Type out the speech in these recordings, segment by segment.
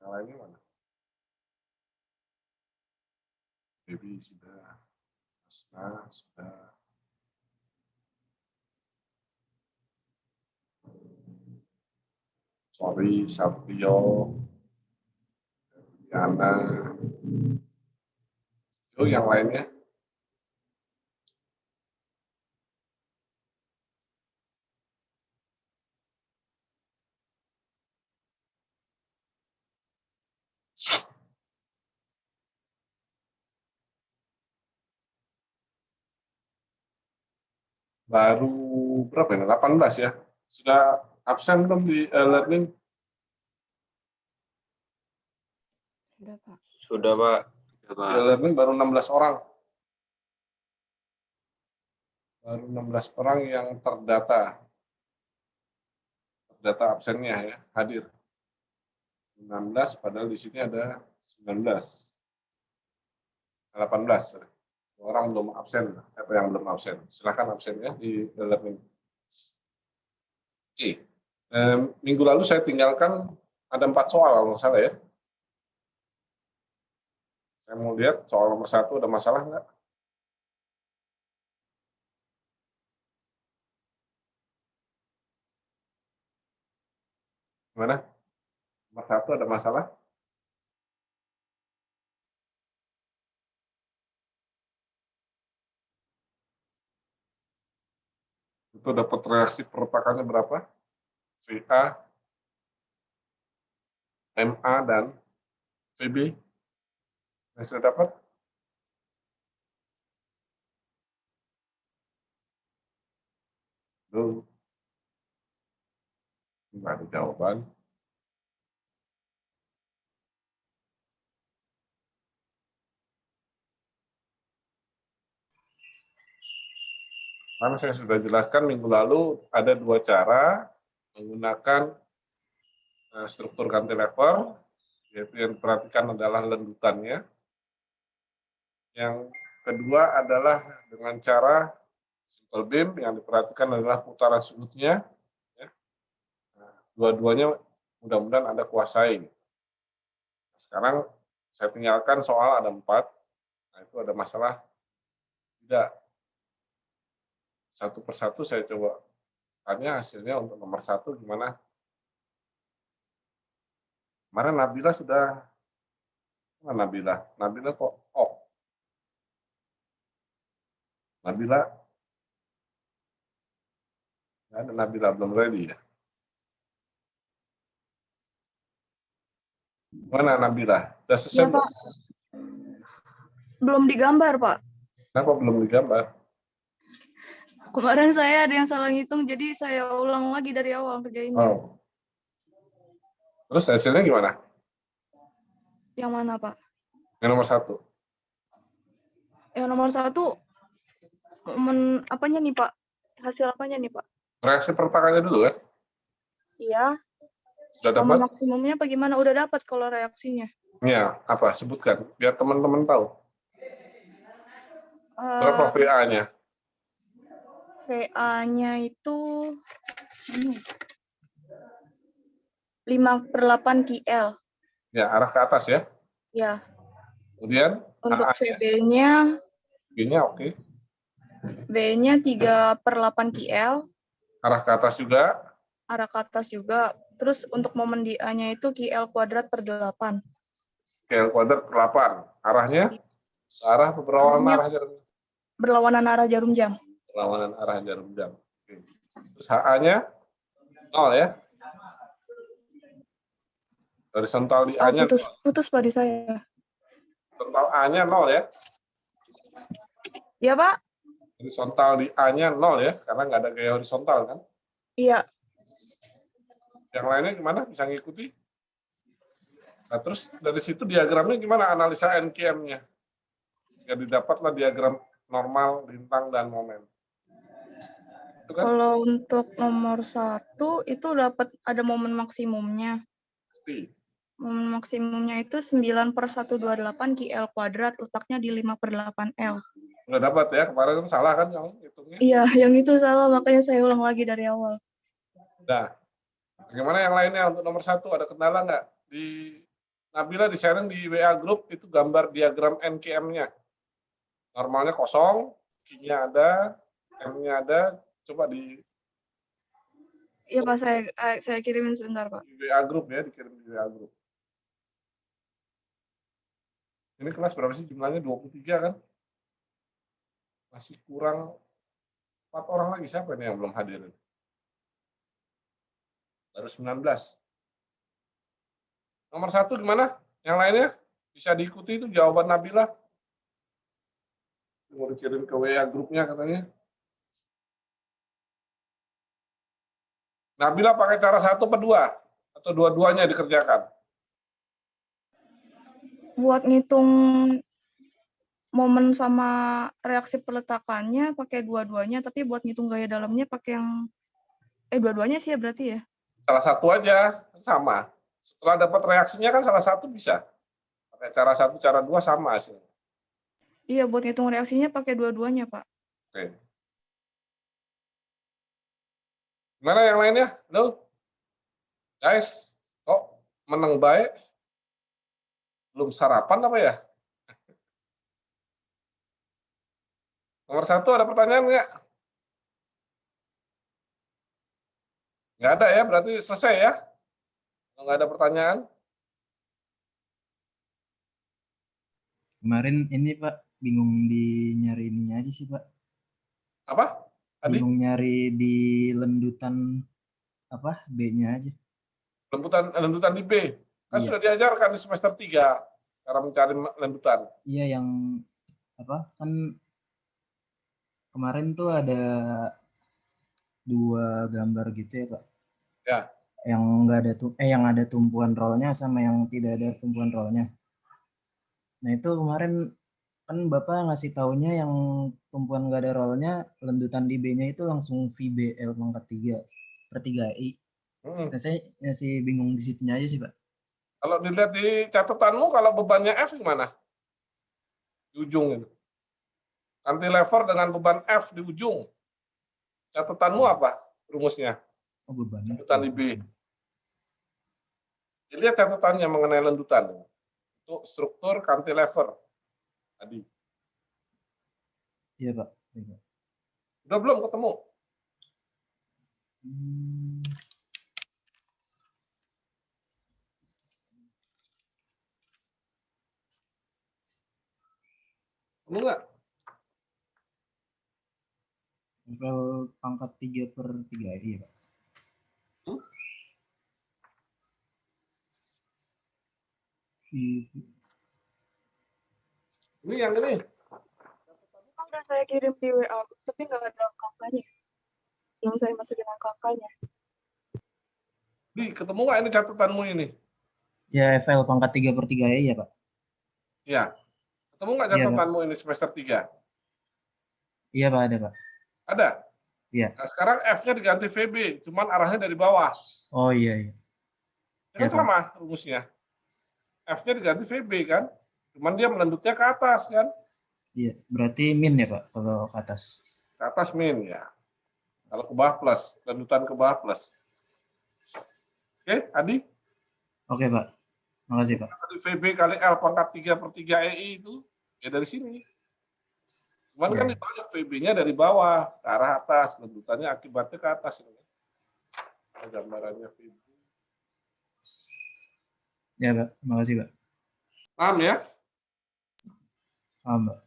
Yang lainnya mana? Baby sudah. Asna sudah. Sorry, Satrio. Yana. Itu yang lainnya. Baru berapa ya? 18 ya. Sudah absen belum di learning? Sudah, Pak. Sudah, Pak. Di learning baru 16 orang. Baru 16 orang yang terdata. Terdata absennya ya, hadir. 16, padahal di sini ada 19. 18, sorry. Orang belum absen. Siapa yang belum absen? Silakan absen ya di learning. Oke. Minggu lalu saya tinggalkan ada 4 soal kalau nggak salah ya. Saya mau lihat soal nomor 1 ada masalah nggak? Gimana? Nomor 1 ada masalah? Itu dapat reaksi perpakarannya berapa? VA, MA, dan VB. Yang sudah dapat? Tuh. Nggak ada jawaban. Karena saya sudah jelaskan minggu lalu ada 2 cara menggunakan struktur cantilever, yaitu yang diperhatikan adalah lendutannya. Yang kedua adalah dengan cara simple beam, yang diperhatikan adalah putaran sudutnya. Ya. Nah, dua-duanya mudah-mudahan Anda kuasai. Sekarang saya tinggalkan soal ada 4. Nah, itu ada masalah tidak. Satu persatu saya coba tanya hasilnya untuk nomor 1 gimana. Kemarin Nabila sudah, mana Nabila? Nabila kok off? Nabila, nggak ada Nabila, belum ready ya? Mana Nabila? Sudah selesai? Iya, Pak. Belum digambar, Pak. Kenapa belum digambar? Kemarin saya ada yang salah ngitung, jadi saya ulang lagi dari awal kerjainnya. Oh. Terus hasilnya gimana? Yang mana, Pak? Yang nomor 1. Yang nomor 1, apanya nih, Pak? Hasil apanya nih, Pak? Reaksi perpakarannya dulu kan? Iya. Sudah Momen dapat? maksimumnya bagaimana? Udah dapat kalau reaksinya. Ya, apa? Sebutkan, biar teman-teman tahu. Berapa VA-nya? VA-nya itu 5/8 KL. Ya, arah ke atas ya. Ya. Kemudian? Untuk VB-nya, B-nya oke. B-nya 3/8 KL. Arah ke atas juga. Arah ke atas juga. Terus untuk momen di A-nya itu KL²/8. KL kuadrat per 8. Arahnya? Searah atau berlawanan arah jarum jam? Berlawanan arah jarum jam. Berlawanan arah jarum jam. Oke. Terus HA-nya 0 ya? Horizontal di A-nya putus Pak di saya. horizontal A-nya 0 ya? Iya, Pak? Horizontal di A-nya 0 ya? Karena nggak ada gaya horizontal kan? Iya. Yang lainnya gimana? Bisa ngikuti? Nah, terus dari situ diagramnya gimana analisa NKM-nya? Sehingga didapatlah diagram normal, lintang, dan momen. Itu kan? Kalau untuk nomor 1 itu dapat ada momen maksimumnya. Pasti. Momen maksimumnya itu 9/128 KL², letaknya di 5/8 L. Udah dapat ya? Kemarin kan salah kan kamu hitungnya? Iya, yang itu salah, makanya saya ulang lagi dari awal. Nah, bagaimana yang lainnya untuk nomor 1? Ada kendala nggak di Nabila di-sharing di WA Group itu gambar diagram NKM-nya. Normalnya kosong, Q-nya ada, M-nya ada, coba di Iya Pak, saya kirimin sebentar Pak. WA Group ya, dikirim di WA Group. Ini kelas berapa sih jumlahnya? 23 kan? Masih kurang 4 orang lagi, siapa ini yang belum hadir? Baru 19. Nomor 1 gimana? Yang lainnya? Bisa diikuti itu jawaban Nabila. Mau dikirim ke WA grupnya katanya. Nabila pakai cara 1 atau 2? Atau dua-duanya dikerjakan? Buat ngitung momen sama reaksi peletakannya pakai dua-duanya, tapi buat ngitung gaya dalamnya pakai yang dua-duanya sih ya berarti ya. Salah satu aja, sama. Setelah dapat reaksinya kan salah satu bisa. Pakai cara 1, cara 2 sama hasilnya. Iya, buat ngitung reaksinya pakai dua-duanya, Pak. Oke. Gimana yang lainnya? Halo? Guys, kok menang baik? Belum sarapan apa ya? Nomor 1 ada pertanyaan nggak? Nggak ada ya, berarti selesai ya? Kalau nggak ada pertanyaan? Kemarin ini Pak, bingung di nyari ininya aja sih Pak. Apa? Tadi? Bingung nyari di lendutan apa B-nya aja. Lendutan di B. Kan Iya. sudah diajarkan di semester 3 cara mencari lendutan. Iya, yang apa kan kemarin tuh ada 2 gambar gitu ya Pak. Ya. Yang nggak ada yang ada tumpuan rollnya sama yang tidak ada tumpuan rollnya. Nah itu kemarin kan Bapak ngasih taunya yang tumpuan nggak ada rollnya, lendutan di B-nya itu langsung VBL pangkat 3/3i. Nah saya masih bingung di situnya aja sih Pak. Kalau dilihat di catatanmu, kalau bebannya F gimana? Di ujung itu. Cantilever dengan beban F di ujung. Catatanmu apa rumusnya? Oh bebannya. Lendutan di B. Lihat catatannya mengenai lendutan. Untuk struktur cantilever. Tadi. Iya Pak. Iya. Udah belum ketemu? Ketemu nggak? Level pangkat 3/3i ya Pak. Ini yang ini. Udah saya kirim di WA, tapi nggak ada angkanya. Belum saya masukin angkanya. Di, ketemu nggak ini catatanmu ini? Ya FL pangkat 3/3i ya Pak. Ya. Ketemu nggak catatanmu ini semester 3? Iya Pak, ada Pak. Ada? Iya. Nah, sekarang F-nya diganti VB, cuman arahnya dari bawah. Oh iya. Iya. Ya kan sama rumusnya. F-nya diganti VB kan, cuman dia melendutnya ke atas kan. Iya, berarti min ya Pak kalau ke atas. Ke atas min ya. Kalau ke bawah plus, lendutan ke bawah plus. Oke, Adi? Oke Pak, makasih Pak. VB kali L pangkat 3/3i itu ya dari sini. Cuman kan dibalik VB-nya dari bawah ke arah atas, lendutannya akibatnya ke atas. Gambarannya VB. Ya Pak, makasih Pak. Paham ya? Paham Pak.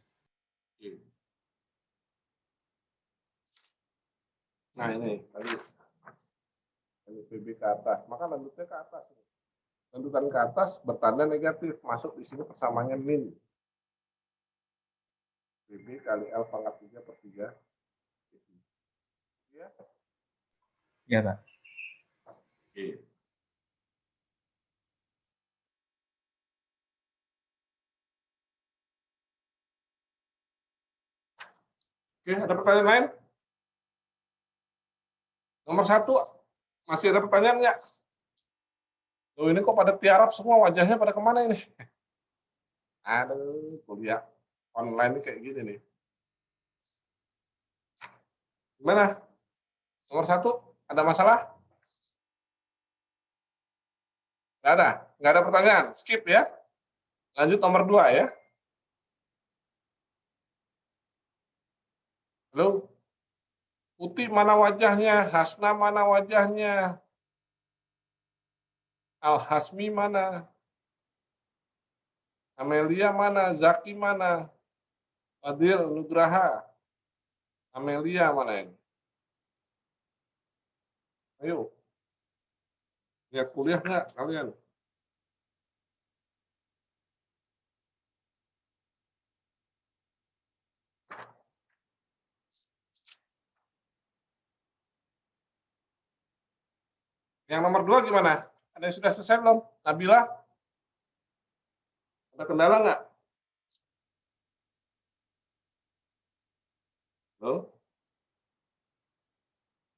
Nah ini tadi VB ke atas, maka lendutnya ke atas. Lendutan ke atas bertanda negatif, masuk di sini persamaannya min. VB kali L pangkat 3/3. Ya? Ya Pak. Oke. Oke, ada pertanyaan lain? Nomor 1, masih ada pertanyaan nggak? Oh ini kok pada tiarap semua, wajahnya pada kemana ini? Aduh, kuliah online ini kayak gini nih. Gimana? Nomor 1, ada masalah? Nggak ada pertanyaan. Skip ya. Lanjut nomor 2 ya. Halo. Uti mana wajahnya? Hasna mana wajahnya? Al-Hasmi mana? Amelia mana? Zaki mana? Adil, Nugraha. Amelia mana ini? Ayo. Lihat kuliah nggak kalian? Yang nomor 2 gimana? Ada yang sudah selesai belum? Nabila? Ada kendala nggak? Halo?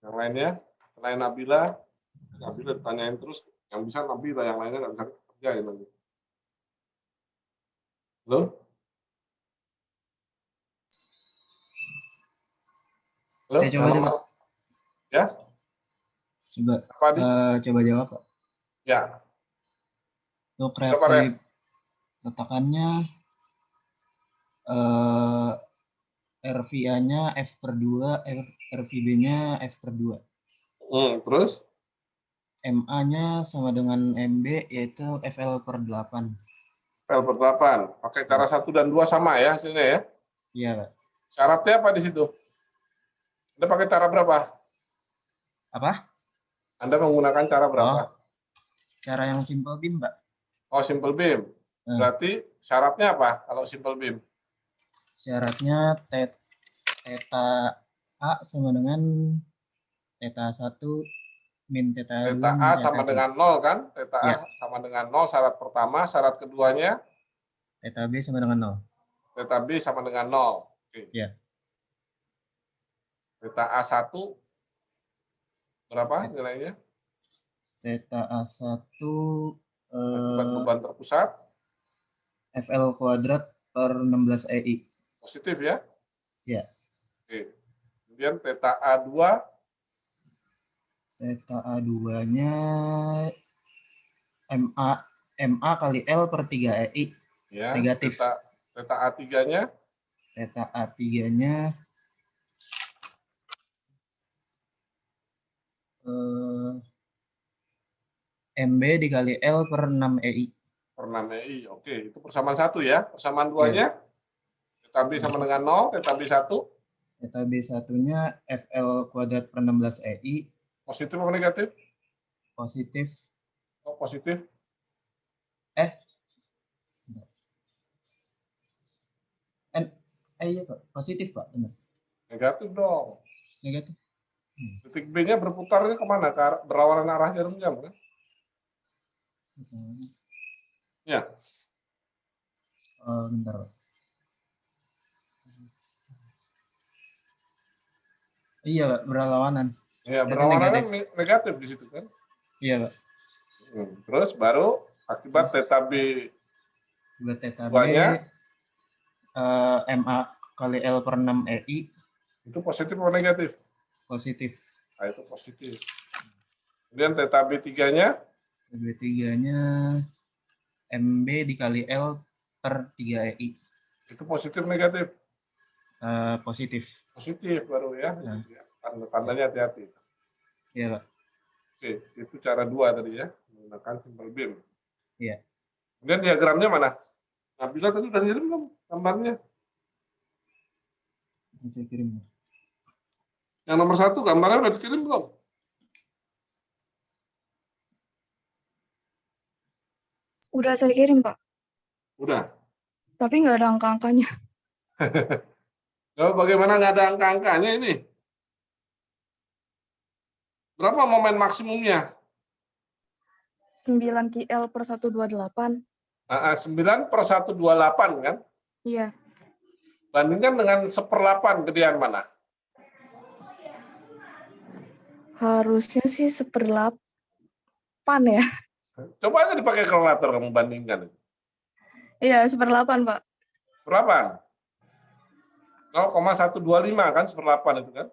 Yang lainnya? Selain Nabila ditanyain terus. Yang bisa Nabila, yang lainnya nggak bisa kerjain lagi. Halo? Halo? Saya coba juga. Ya? Coba jawab, Pak. Ya. Untuk reaksi letakannya RVA-nya F/2, RVB-nya F/2. Terus? MA-nya sama dengan MB, yaitu FL/8. FL/8. Pakai cara 1 dan 2 sama ya hasilnya ya? Iya, Pak. Syaratnya apa di situ? Anda pakai cara berapa? Apa? Anda menggunakan cara berapa? Cara yang simple beam, Pak. Oh, simple beam. Berarti syaratnya apa kalau simple beam? Syaratnya theta A sama dengan theta 1 min theta 2 Theta A sama dengan 0 kan? Theta A sama dengan 0 syarat pertama, syarat keduanya theta B sama dengan 0. Theta B sama dengan 0. Oke. Ya. Theta A1 berapa nilainya? Theta A1 akibat beban terpusat FL kuadrat per 16 EI. Positif ya? Ya. Oke. Kemudian theta A2. Theta A2-nya MA kali L per 3 EI. Ya. Negatif. Theta A3-nya? Theta A3-nya MB dikali L per 6 EI. Per 6 EI. Oke, itu persamaan 1 ya. Persamaan 2-nya? Theta B sama dengan 0, theta B1? Theta B1-nya FL kuadrat per 16 EI. Positif atau negatif? Positif. Oh, positif. Iya, Pak. Positif, Pak. Benar. Negatif dong. Negatif. Titik B-nya berputarnya kemana? Berlawanan arah jarum jam kan? Ya. Bentar, Pak. Iya, Pak, berlawanan. Ya, berlawanan kan negatif di situ kan? Iya, Pak. Terus baru akibat theta B. Akibat theta B MA kali L per 6 EI. Itu positif atau negatif? Positif. Nah, itu positif. Kemudian theta B3-nya? B3-nya MB dikali L per 3 EI. Itu positif negatif? Positif. Positif baru ya. Tandanya hati-hati. Iya, Pak. Oke, itu cara 2 tadi ya, menggunakan simple beam. Iya. Kemudian diagramnya mana? Nabila tadi udah kirim belum gambarnya? Saya kirim. Yang nomor 1 gambarnya udah dikirim belum? Udah saya kirim, Pak. Udah. Tapi nggak ada angka-angkanya. Bagaimana nggak ada angka-angkanya ini? Berapa momen maksimumnya? 9 kL per 128. 9/128 kan? Iya. Bandingkan dengan 1/8 gedean mana? Harusnya sih 1/8 ya. Coba aja dipakai kalkulator kamu bandingkan. Iya, 1/8, Pak. 1/8? 0,125 kan 1/8 itu kan?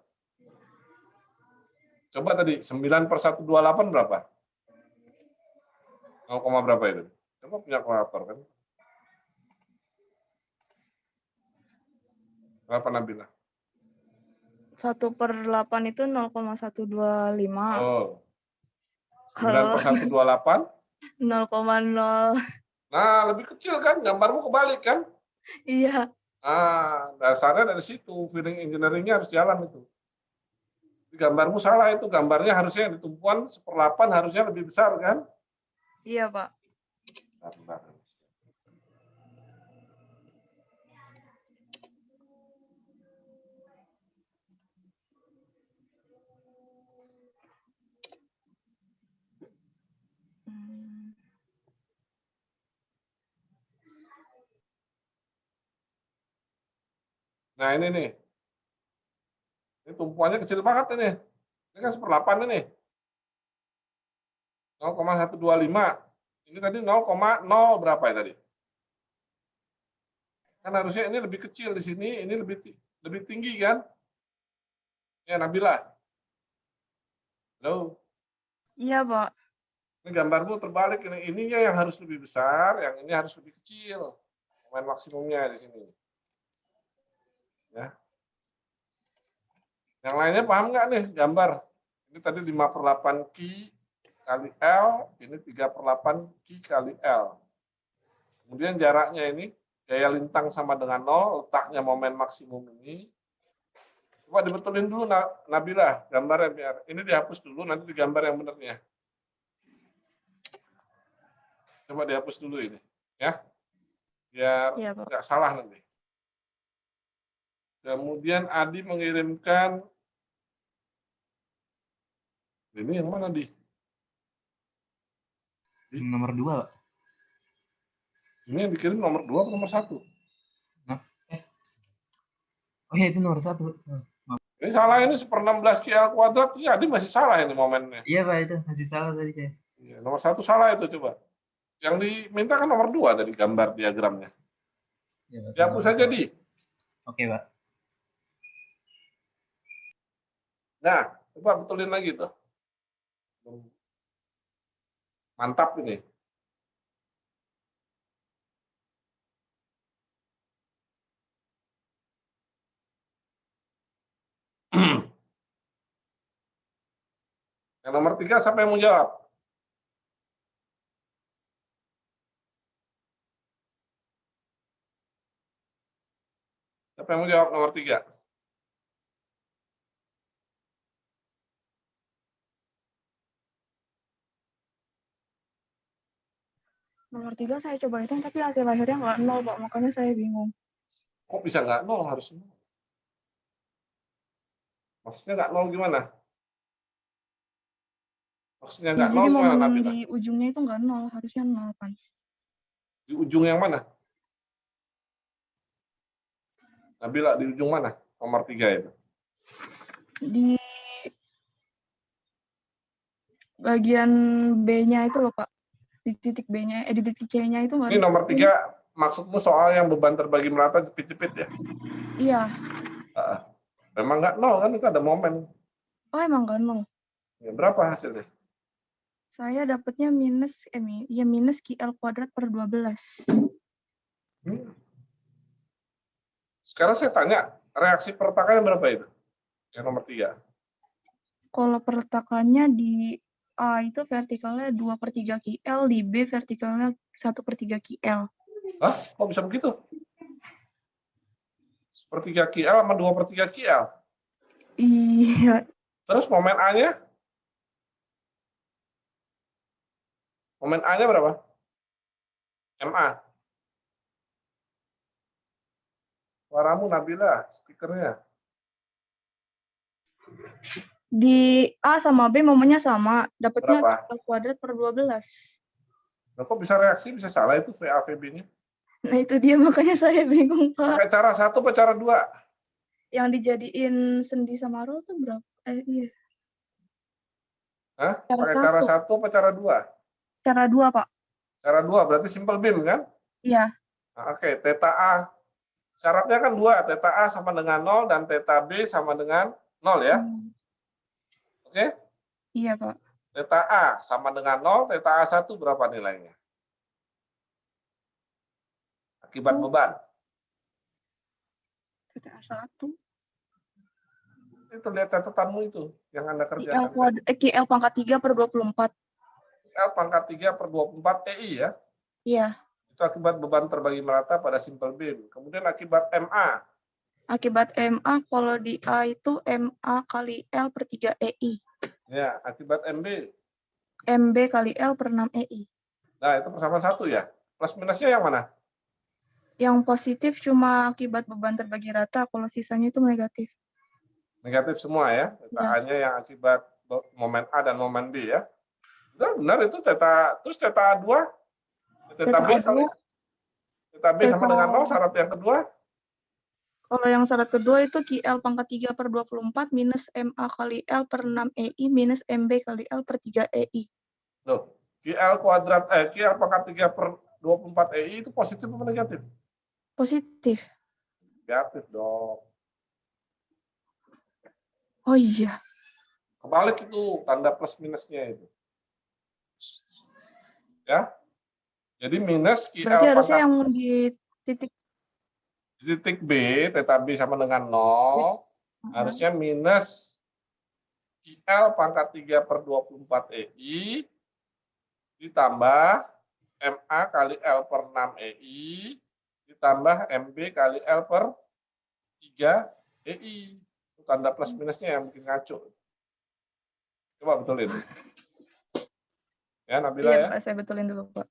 Coba tadi 9/128 berapa? 0, berapa itu? Coba punya kalkulator kan? Berapa Nabila? 1/8 itu 0,125. Oh, 9 Kalau per 128? 0,0. Nah, lebih kecil kan? Gambarmu kebalik kan? Iya. Dasarnya dari situ. Feeling engineering-nya harus jalan itu. Gambarmu salah itu. Gambarnya harusnya di tumpuan 1/8 harusnya lebih besar kan? Iya, Pak. Bentar. Hmm. Nah, ini nih. Ini tumpuannya kecil banget ini. Ini kan 1/8 ini. 0,125. Ini tadi 0,0 berapa ya tadi? Kan harusnya ini lebih kecil di sini, ini lebih tinggi kan? Ya, Nabila. Halo. Iya, Pak. Ini gambarmu terbalik ini. Ininya yang harus lebih besar, yang ini harus lebih kecil. Momen maksimumnya di sini. Ya. Yang lainnya paham nggak nih gambar? Ini tadi 5/8 Q kali L, ini 3/8 Q kali L. Kemudian jaraknya ini, gaya lintang sama dengan 0, letaknya momen maksimum ini. Coba dibetulin dulu Nabila, gambarnya biar. Ini dihapus dulu, nanti digambar yang benernya. Coba dihapus dulu ini, ya. Biar Iya, Pak. nggak salah nanti. Kemudian Adi mengirimkan, ini yang mana Di? Nomor 2, Pak. Ini yang dikirim nomor 2 atau nomor 1? Oh ya, itu nomor 1. Ini salah, ini 1/16 QL kuadrat. Iya, Adi masih salah ini momennya. Iya, Pak, itu masih salah tadi saya. Iya, nomor 1 salah itu coba. Yang diminta kan nomor 2 dari gambar diagramnya. Ya, Dihapus saja Di. Oke, Pak. Nah, coba betulin lagi tuh. Mantap ini. Yang nomor 3 siapa yang mau jawab? Siapa yang mau jawab nomor 3? Nomor 3 saya coba hitung, tapi hasil akhirnya nggak 0, Pak. Makanya saya bingung. Kok bisa nggak 0 harusnya? Maksudnya nggak 0 gimana? Maksudnya Ya, nggak 0 jadi gimana momen Nabila? di ujungnya itu nggak 0, harusnya 0 kan. Di ujung yang mana? Nabila di ujung mana? Nomor 3 itu. Di bagian B-nya itu loh, Pak. Di titik B-nya, di titik C-nya itu nggak Ini nomor ditentuin. 3 maksudmu soal yang beban terbagi merata jepit-jepit ya? Iya. Memang nggak 0 kan, itu ada momen. Oh, emang nggak 0. Ya, berapa hasilnya? Saya dapatnya minus QL kuadrat per 12. Sekarang saya tanya, reaksi perletakannya berapa itu? Yang nomor 3. Kalau perletakannya di A itu vertikalnya 2/3 QL, di B vertikalnya 1/3 QL. Hah? Kok bisa begitu? 1/3 QL sama 2/3 QL? Iya. Terus momen A-nya? Momen A-nya berapa? MA. Suaramu Nabila, speakernya. Di A sama B momennya sama, dapatnya Berapa? QL kuadrat per 12. Nah, kok bisa reaksi, bisa salah itu VA VB-nya? Nah, itu dia makanya saya bingung, Pak. Pakai cara 1 atau cara 2? Yang dijadiin sendi sama roll tuh berapa? Iya. Hah? Cara Pakai cara 1 atau cara 2? Cara 2, Pak. Cara 2 berarti simple beam kan? Iya. Nah, oke, theta A. Syaratnya kan 2, theta A sama dengan 0 dan theta B sama dengan 0 ya. Hmm. Oke? Iya, Pak. Theta A sama dengan 0, theta A1 berapa nilainya? Akibat Oh. beban. TTA 1. Itu lihat catatanmu itu yang Anda QL, kerjakan. QL pangkat 3 per 24. L pangkat 3 per 24 EI ya. Iya. Itu akibat beban terbagi merata pada simple beam. Kemudian akibat MA. Akibat MA, kalau di A itu MA kali L per 3 EI. Ya, akibat MB. MB kali L per 6 EI. Nah, itu persamaan satu ya. Plus minusnya yang mana? Yang positif cuma akibat beban terbagi rata, kalau sisanya itu negatif. Negatif semua ya. Theta Ya. A-nya yang akibat momen A dan momen B ya. Benar itu theta. Terus theta 2, theta B kali. Theta B sama dengan 0, syarat yang kedua. Kalau yang syarat kedua itu QL pangkat 3 per 24 minus MA kali L per 6 EI minus MB kali L per 3 EI. Loh, QL pangkat 3 per 24 EI itu positif atau negatif? Positif. Negatif dong. Oh iya. Kebalik itu tanda plus minusnya itu. Ya. Jadi minus QL Berarti harusnya pangkat yang di titik B, theta B sama dengan 0, harusnya minus QL pangkat 3 per 24 EI ditambah MA kali L per 6 EI ditambah MB kali L per 3 EI. Itu tanda plus minusnya yang bikin ngaco. Coba betulin. Ya, Nabila iya, ya. Pak, saya betulin dulu, Pak.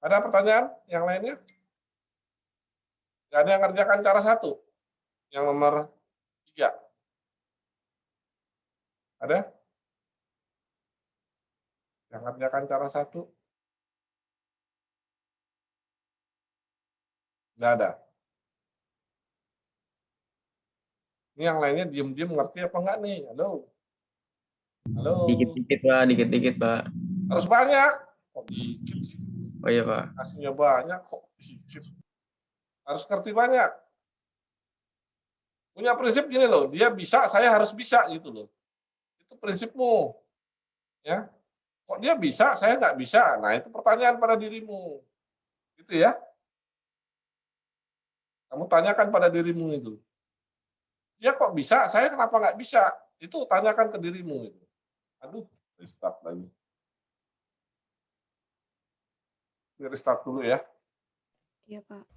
Ada pertanyaan yang lainnya? Nggak ada yang ngerjakan cara 1? Yang nomor 3. Ada? Yang ngerjakan cara 1? Nggak ada. Ini yang lainnya diem-diem ngerti apa enggak nih? Halo? Halo? Dikit-dikit, Pak. Dikit-dikit, Pak. Harus banyak. Kok dikit sih? Oh iya, Pak. Kasihnya banyak kok dikit. Harus ngerti banyak. Punya prinsip gini loh, dia bisa, saya harus bisa gitu loh. Itu prinsipmu. Ya. Kok dia bisa, saya nggak bisa? Nah, itu pertanyaan pada dirimu. Gitu ya. Kamu tanyakan pada dirimu itu. Dia kok bisa, saya kenapa nggak bisa? Itu tanyakan ke dirimu. Itu. Aduh, restart lagi. Restart dulu ya. Iya, Pak.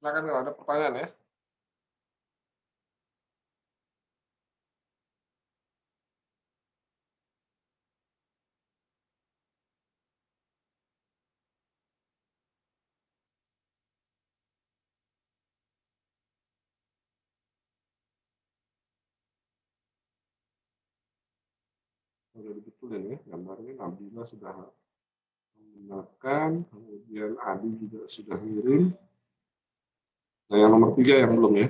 Silakan kalau ada pertanyaan ya. Sudah dibetulin ya, gambarnya Nabila sudah menggunakan, kemudian Adi juga sudah ngirim. Nah, yang nomor 3 yang belum ya.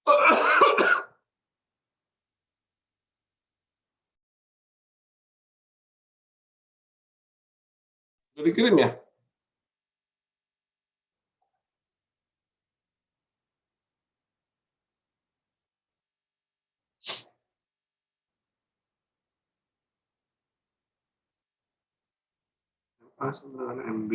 Udah dikirim ya? A sama dengan MB.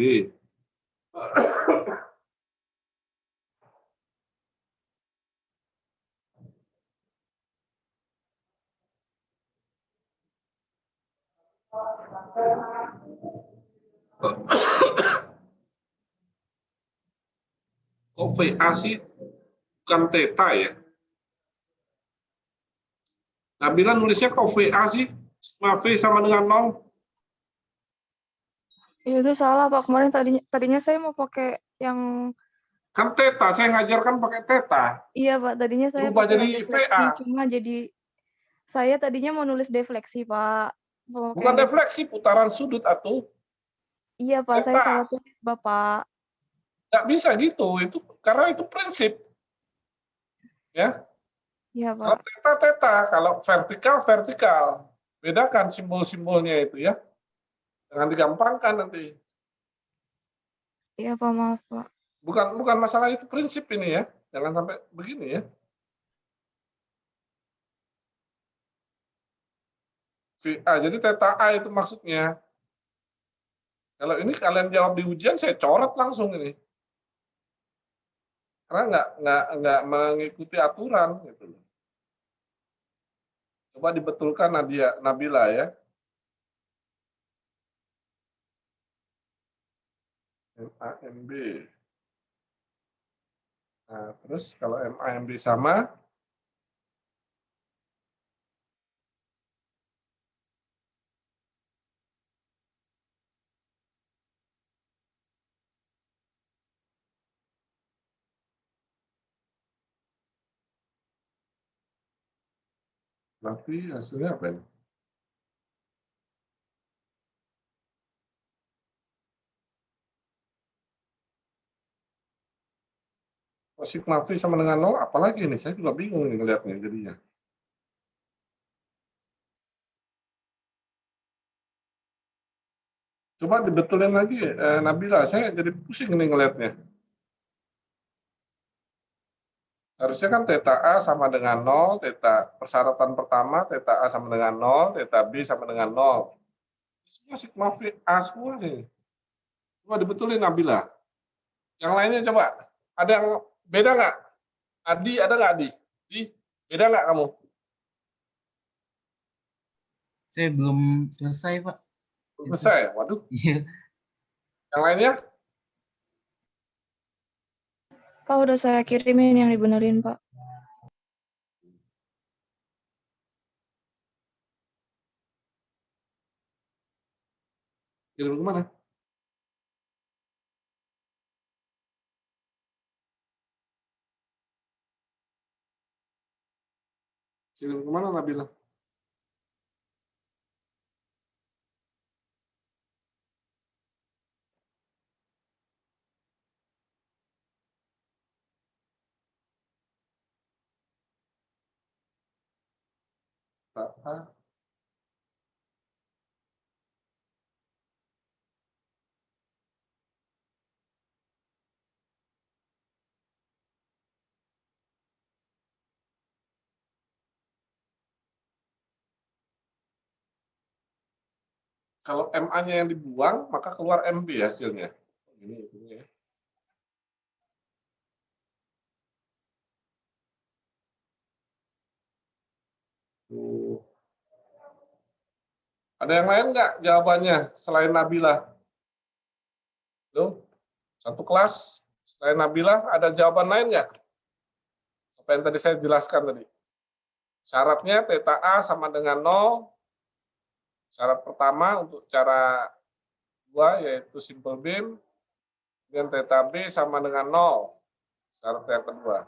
Kok VA sih bukan theta ya? Nabila nulisnya kok VA sih? Sigma V sama dengan 0. Iya itu salah Pak. Kemarin tadinya saya mau pakai yang Kan theta, saya ngajarkan pakai theta. iya Pak, tadinya saya Berubah pakai yang jadi defleksi, VA. cuma jadi saya tadinya mau nulis defleksi Pak. Mau pakai Bukan yang defleksi, putaran sudut atuh. Iya Pak, saya salah Theta. tulis Bapak. Nggak bisa gitu, itu karena itu prinsip. Ya, Iya kalau Pak. theta, theta. Kalau vertikal, vertikal. Bedakan simbol-simbolnya itu ya. Jangan digampangkan nanti. Iya Pak, maaf Pak. Bukan masalah itu prinsip ini ya. Jangan sampai begini ya. VA, jadi theta A itu maksudnya. Kalau ini kalian jawab di ujian, saya coret langsung ini. Karena nggak mengikuti aturan gitu. Coba dibetulkan Nabila ya. MAMB. Nah, terus kalau MAMB sama, nanti hasilnya apa ini? Sigma V sama dengan 0, apalagi ini? Saya juga bingung nih ngeliatnya jadinya. Coba dibetulin lagi, Nabila. Saya jadi pusing nih ngeliatnya. Harusnya kan theta A sama dengan 0, theta persyaratan pertama, theta A sama dengan 0, theta B sama dengan 0. Semua sigma V A semua nih. Coba dibetulin Nabila. Yang lainnya coba. Ada yang beda nggak? Adi, ada nggak Adi? Di, beda nggak kamu? Saya belum selesai, Pak. Selesai. Waduh. Iya. Yang lainnya? Pak udah saya kirimin yang dibenerin Pak. Kirim kemana? Kirim kemana Nabila? Theta kalau MA-nya yang dibuang, maka keluar MB hasilnya. Ini ya. Tuh. Ada yang lain nggak jawabannya selain Nabila? Tuh, satu kelas selain Nabila ada jawaban lain nggak? Apa yang tadi saya jelaskan tadi? Syaratnya theta A sama dengan 0. Syarat pertama untuk cara 2 yaitu simple beam. Dan theta B sama dengan 0. Syarat yang kedua.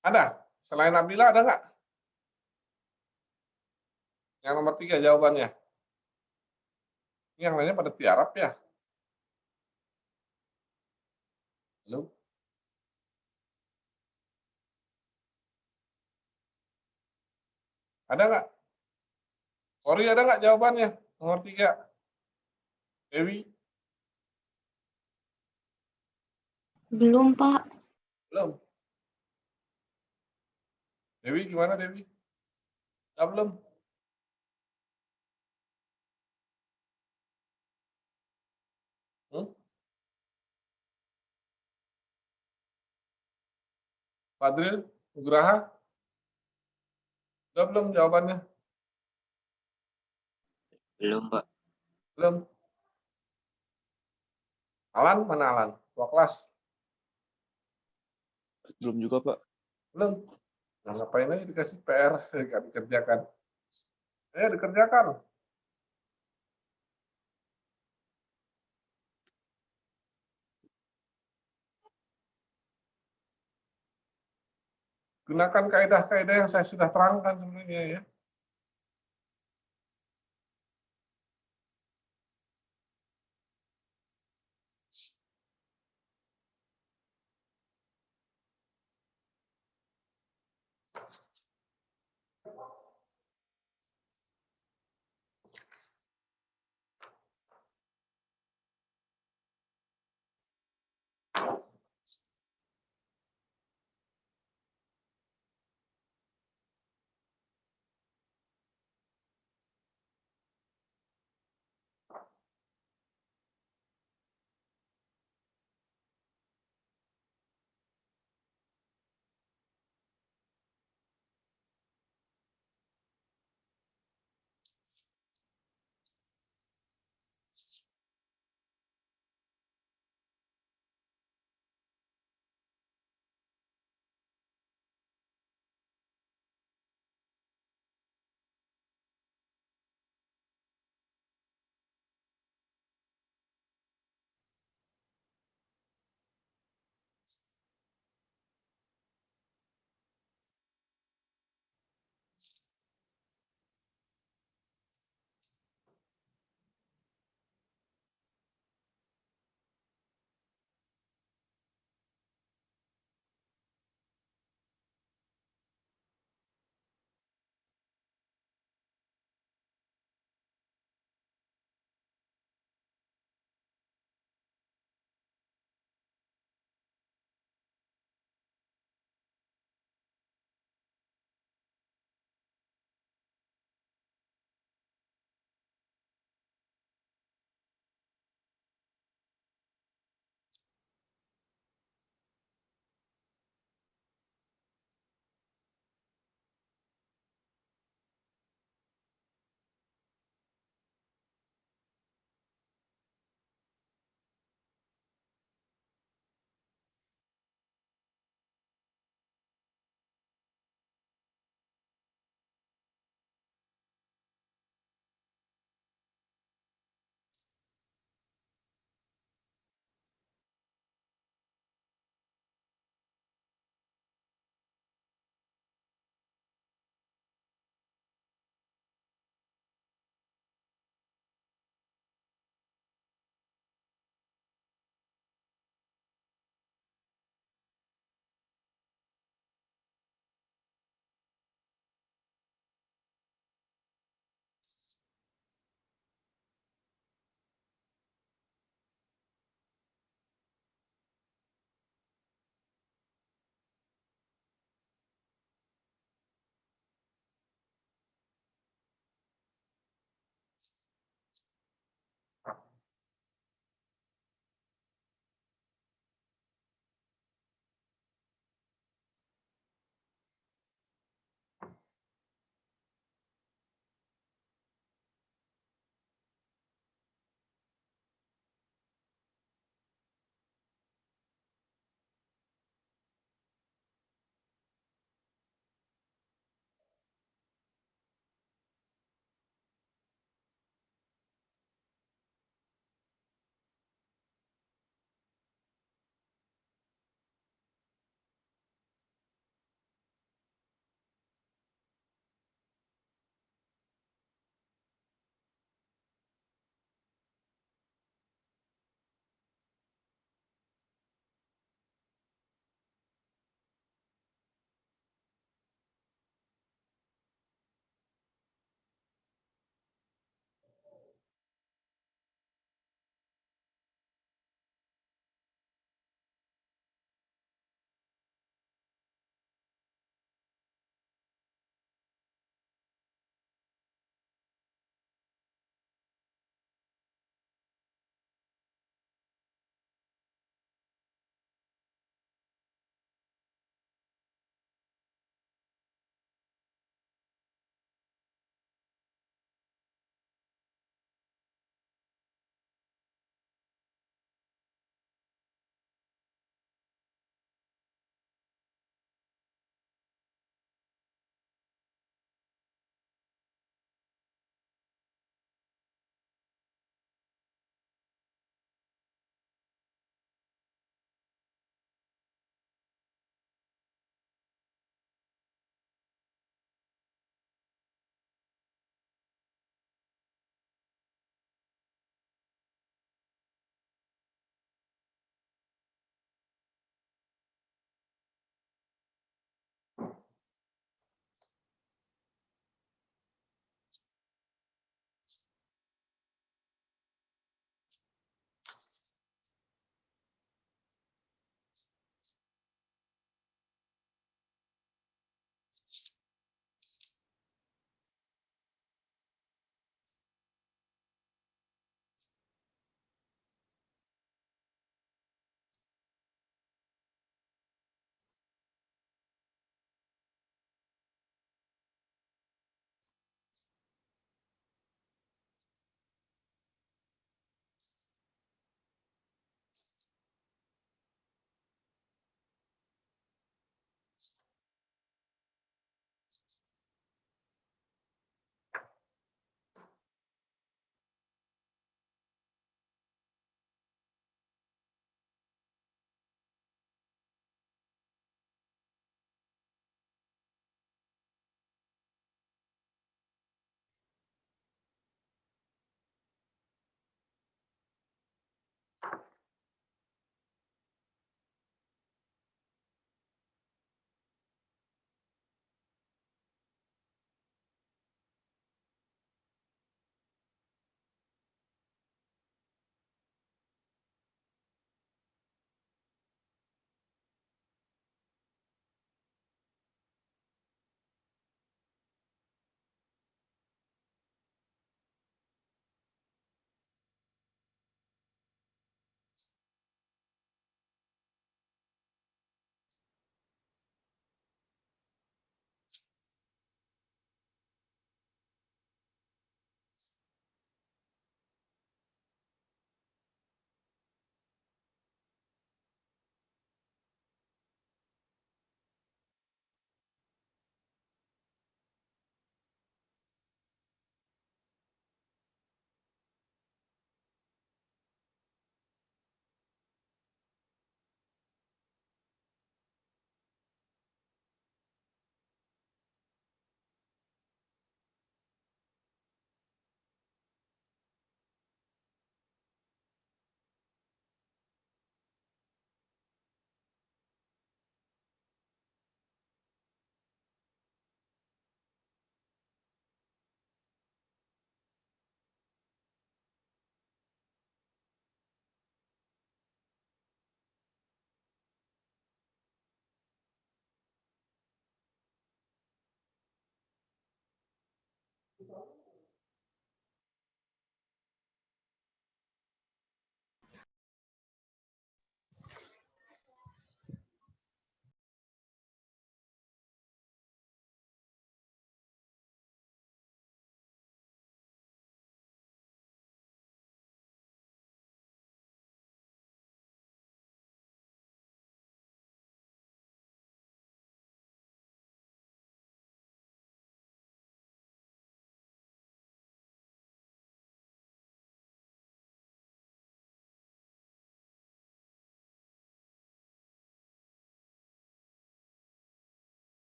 Ada? Selain Nabila ada nggak? Yang nomor 3 jawabannya. Ini yang lainnya pada tiarap ya? Halo? Ada nggak? Sorry, ada nggak jawabannya? Nomor 3. Dewi? Belum, Pak. Belum. Dewi gimana Dewi? Belum. Hmm? Fadril? Nugraha? Udah belum jawabannya? Belum, Pak. Belum. Alan, mana Alan? Tua kelas? Belum juga, Pak. Belum. Nah, ngapain aja dikasih PR, nggak dikerjakan. Ayo dikerjakan. Gunakan kaidah-kaidah yang saya sudah terangkan sebenarnya ya.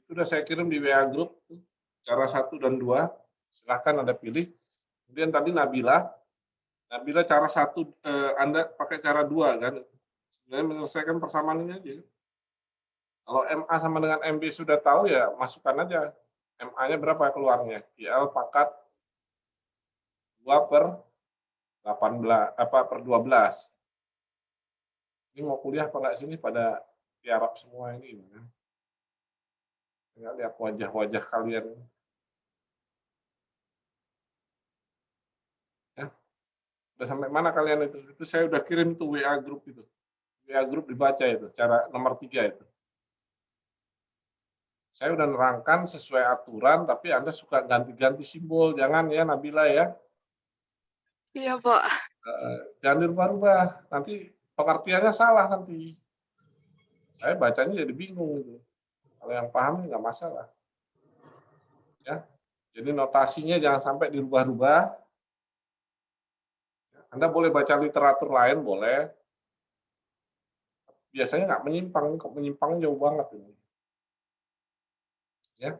Itu sudah saya kirim di WA Group, cara 1 dan 2, silahkan Anda pilih. Kemudian tadi Nabila cara 1, Anda pakai cara 2 kan, sebenarnya menyelesaikan persamaan ini aja. Kalau MA sama dengan MB sudah tahu ya masukkan aja, MA-nya berapa keluarnya, IL pangkat 2/12. Ini mau kuliah apa nggak sini pada tiarap semua ini? Nggak lihat wajah-wajah kalian. Ya, udah sampai mana kalian itu? Itu saya udah kirim tuh WA Group itu. WA Group dibaca itu, cara nomor 3 itu. Saya udah nerangkan sesuai aturan, tapi Anda suka ganti-ganti simbol, jangan ya Nabila ya. Iya, Pak. Jangan dirubah-rubah, nanti pengertiannya salah nanti. Saya bacanya jadi bingung gitu. Kalau yang paham nggak masalah. Ya, jadi notasinya jangan sampai dirubah-rubah. Anda boleh baca literatur lain, boleh. Biasanya nggak menyimpang, kok menyimpang jauh banget ini. Ya.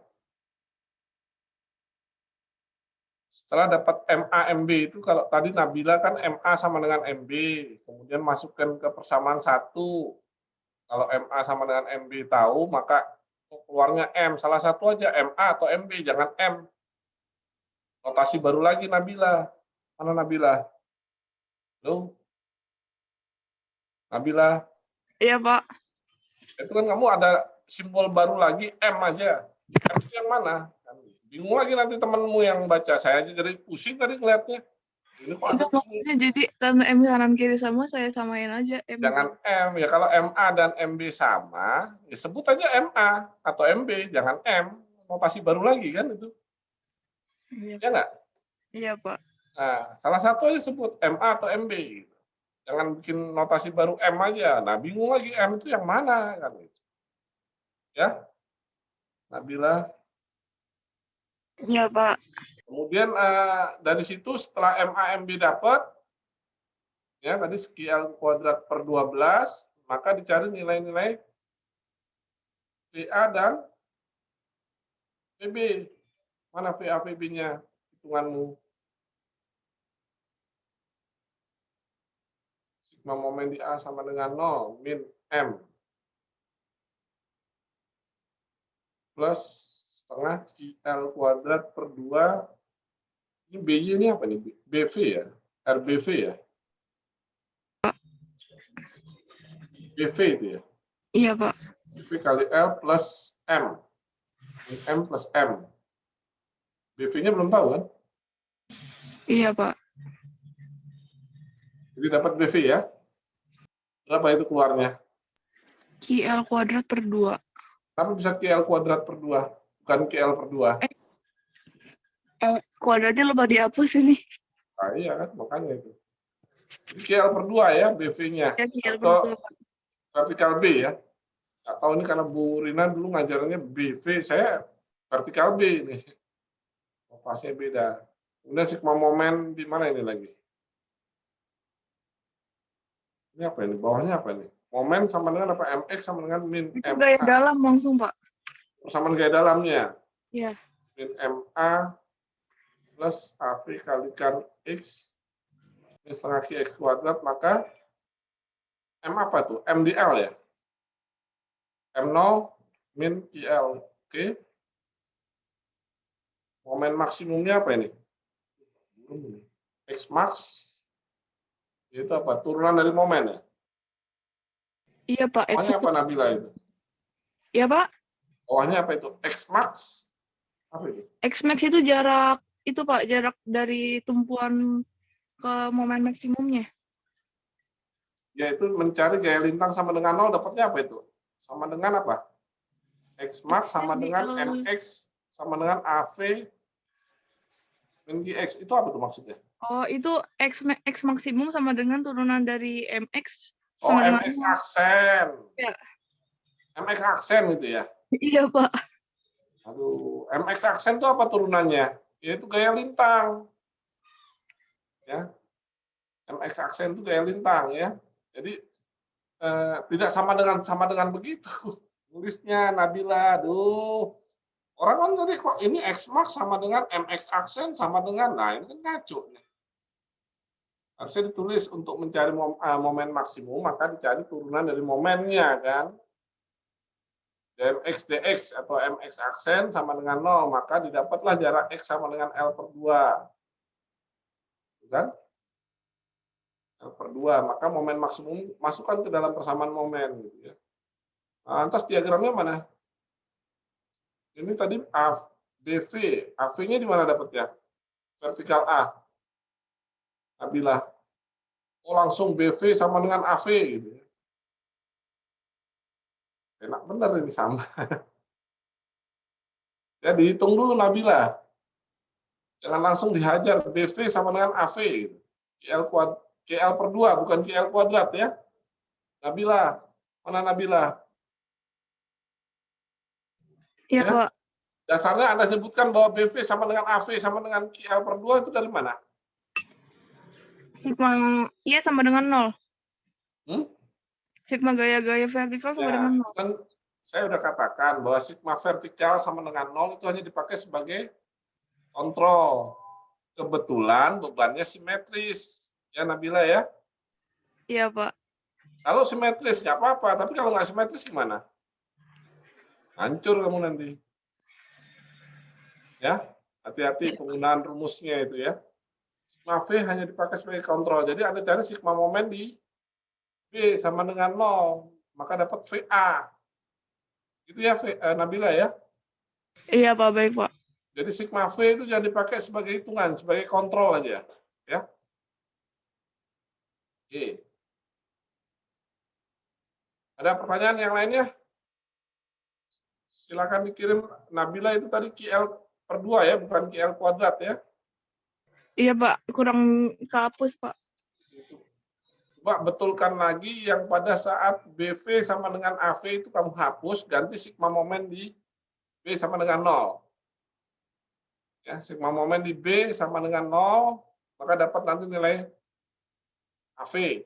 Setelah dapat MA MB itu, kalau tadi Nabila kan MA sama dengan MB, kemudian masukkan ke persamaan 1. Kalau MA sama dengan MB tahu, maka keluarnya M. Salah satu aja, MA atau MB, jangan M. Notasi baru lagi Nabila. Mana Nabila? Halo? Nabila? Iya, Pak. Itu kan kamu ada simbol baru lagi, M aja. M itu yang mana? Bingung lagi nanti temanmu yang baca. Saya aja jadi pusing tadi ngeliatnya. Ini kok ada Enggak, maksudnya jadi karena M kanan kiri sama, saya samain aja M. jangan M. Ya kalau MA dan MB sama, ya sebut aja MA atau MB, jangan M. Notasi baru lagi kan itu. Iya, Ya nggak? iya, Pak. Nah, salah satu aja sebut MA atau MB. Jangan bikin notasi baru M aja. Nah, bingung lagi M itu yang mana kan itu. Ya. Nabila. Iya, Pak. Kemudian dari situ setelah MAMB dapat, ya tadi QL kuadrat per 12, maka dicari nilai-nilai VA dan VB. Mana VA VB-nya hitunganmu? Sigma momen di A sama dengan 0, min M. Plus setengah QL kuadrat per 2. Ini BY ini apa nih? BV ya? RBV ya? BV itu ya? Iya, Pak. BV kali L plus M. M plus M. BV-nya belum tahu kan? Iya, Pak. Jadi dapat BV ya? Berapa itu keluarnya? QL kuadrat per 2. Kenapa bisa QL kuadrat per 2? Bukan QL per 2? Kuadratnya lupa dihapus ini. Nah, iya kan, makanya itu. Jadi QL per 2 ya, BV-nya. Ya, QL per Atau 2, Pak. vertikal B ya. Nggak tahu ini karena Bu Rina dulu ngajarannya BV, saya vertikal B ini. Pasnya beda. Kemudian sigma momen di mana ini lagi? Ini apa ini? Bawahnya apa ini? Momen sama dengan apa? MX sama dengan min Itu MA. gaya dalam langsung, Pak. Persamaan gaya dalamnya. Iya. Min MA plus AV kalikan X min setengah QX kuadrat, maka M apa tuh? M di L ya? M0 min QL. Oke. Momen maksimumnya apa ini? X max itu apa? Turunan dari momen ya? Iya, Pak. Bawahnya apa Nabila itu? Iya, Pak. Bawahnya apa itu? X max? Apa itu? X max itu jarak itu, Pak, jarak dari tumpuan ke momen maksimumnya. Yaitu mencari gaya lintang sama dengan 0, dapatnya apa itu? Sama dengan apa? X max sama dengan MX sama dengan AV min GX. Itu apa tuh maksudnya? Oh, itu X maksimum sama dengan turunan dari MX Oh, sama dengan MX aksen. Ya. MX aksen gitu ya? Iya, Pak. Aduh, MX aksen itu apa turunannya? Yaitu gaya lintang. Ya. MX aksen itu gaya lintang ya. Jadi tidak sama dengan begitu. Tulisnya Nabila, aduh. Orang kan tadi kok ini X max sama dengan MX aksen sama dengan, nah ini kan ngaco nih. Harusnya ditulis untuk mencari momen maksimum, maka dicari turunan dari momennya kan. Dmx dx atau mx aksen sama dengan 0, maka didapatlah jarak x sama dengan L per 2. Kan? L per 2, maka momen maksimum masukkan ke dalam persamaan momen. Gitu ya. Nah, lantas diagramnya mana? Ini tadi BV, AV-nya di mana dapat ya? Vertikal A. Nabila. Oh langsung BV sama dengan AV gitu. Enak benar ini sama. Ya dihitung dulu Nabila. Jangan langsung dihajar BV sama dengan AV gitu. KL per 2 bukan KL kuadrat ya. Nabila, mana Nabila? Iya, Ya. Pak. Dasarnya Anda sebutkan bahwa BV sama dengan AV sama dengan KL per 2 itu dari mana? Sigma, iya sama dengan 0. Hmm? Sigma gaya-gaya vertikal sama Ya, dengan 0. kan saya sudah katakan bahwa sigma vertikal sama dengan 0 itu hanya dipakai sebagai kontrol. Kebetulan bebannya simetris. Ya Nabila ya. Iya, Pak. Kalau simetris nggak apa-apa, tapi kalau nggak simetris gimana? Hancur kamu nanti. Ya, hati-hati penggunaan rumusnya itu ya. Sigma V hanya dipakai sebagai kontrol. Jadi Anda cari sigma momen di V sama dengan 0, maka dapat VA. Itu ya Nabila ya. Iya, Pak. Baik, Pak. Jadi sigma V itu jangan dipakai sebagai hitungan, sebagai kontrol aja. Ya. Oke. Ada pertanyaan yang lainnya? Silakan dikirim. Nabila itu tadi KL per 2 ya, bukan KL kuadrat ya. Iya, Pak. Kurang kehapus, Pak. Coba betulkan lagi yang pada saat BV sama dengan AV itu kamu hapus, ganti sigma momen di B sama dengan 0. Ya, sigma momen di B sama dengan 0, maka dapat nanti nilai AV.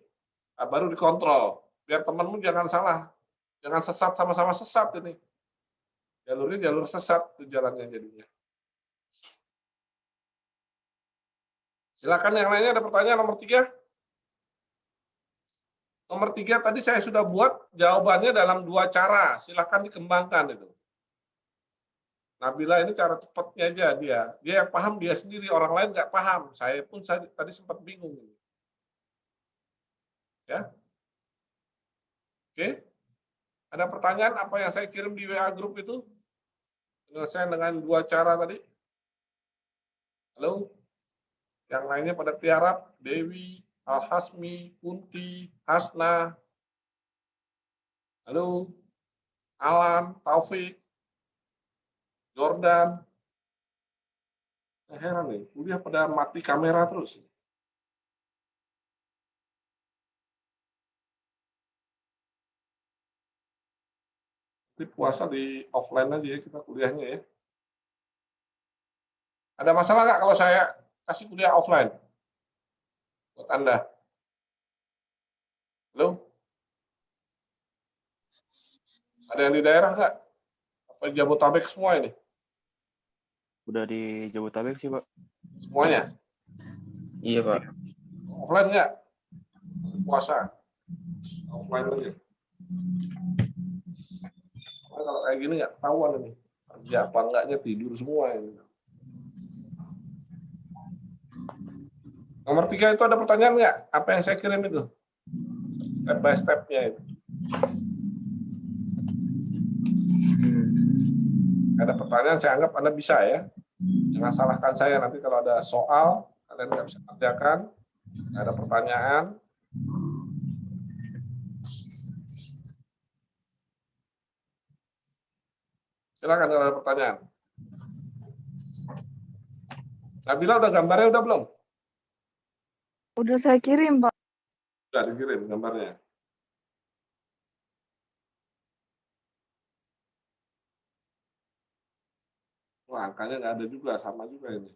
Nah, baru dikontrol. Biar temanmu jangan salah. Jangan sesat sama-sama sesat ini. Jalurnya jalur sesat itu jalannya jadinya. Silakan yang lainnya, ada pertanyaan nomor 3. Nomor 3 tadi saya sudah buat jawabannya dalam 2 cara. Silakan dikembangkan itu. Nabila ini cara cepatnya aja dia. Dia yang paham dia sendiri, orang lain nggak paham. Saya pun tadi sempat bingung. Ya. Oke. Ada pertanyaan apa yang saya kirim di WA grup itu? Penyelesaian dengan 2 cara tadi. Halo? Yang lainnya pada tiarap, Dewi, Al-Hasmi, Kunti, Hasna. Halo? Alan, Taufik, Jordan. Saya heran nih, kuliah pada mati kamera terus. Nanti puasa di offline aja ya kita kuliahnya ya. Ada masalah nggak kalau saya kasih kuliah offline? Buat Anda. Halo? Ada yang di daerah nggak? Apa di Jabodetabek semua ini? Udah di Jabodetabek sih, Pak. Semuanya? Iya, Pak. Offline nggak? Puasa? Offline aja. Nah, kalau kayak gini nggak tahuan ini. Kerja apa enggaknya tidur semua ini. Nomor 3 itu ada pertanyaan nggak? Apa yang saya kirim itu? Step by step-nya itu. Ada pertanyaan, saya anggap Anda bisa ya. Jangan salahkan saya nanti kalau ada soal, kalian nggak bisa kerjakan, nggak ada pertanyaan. Silakan kalau ada pertanyaan. Nabila udah gambarnya udah belum? Udah saya kirim, Pak. Udah dikirim gambarnya. Wah, angkanya nggak ada juga, sama juga ini.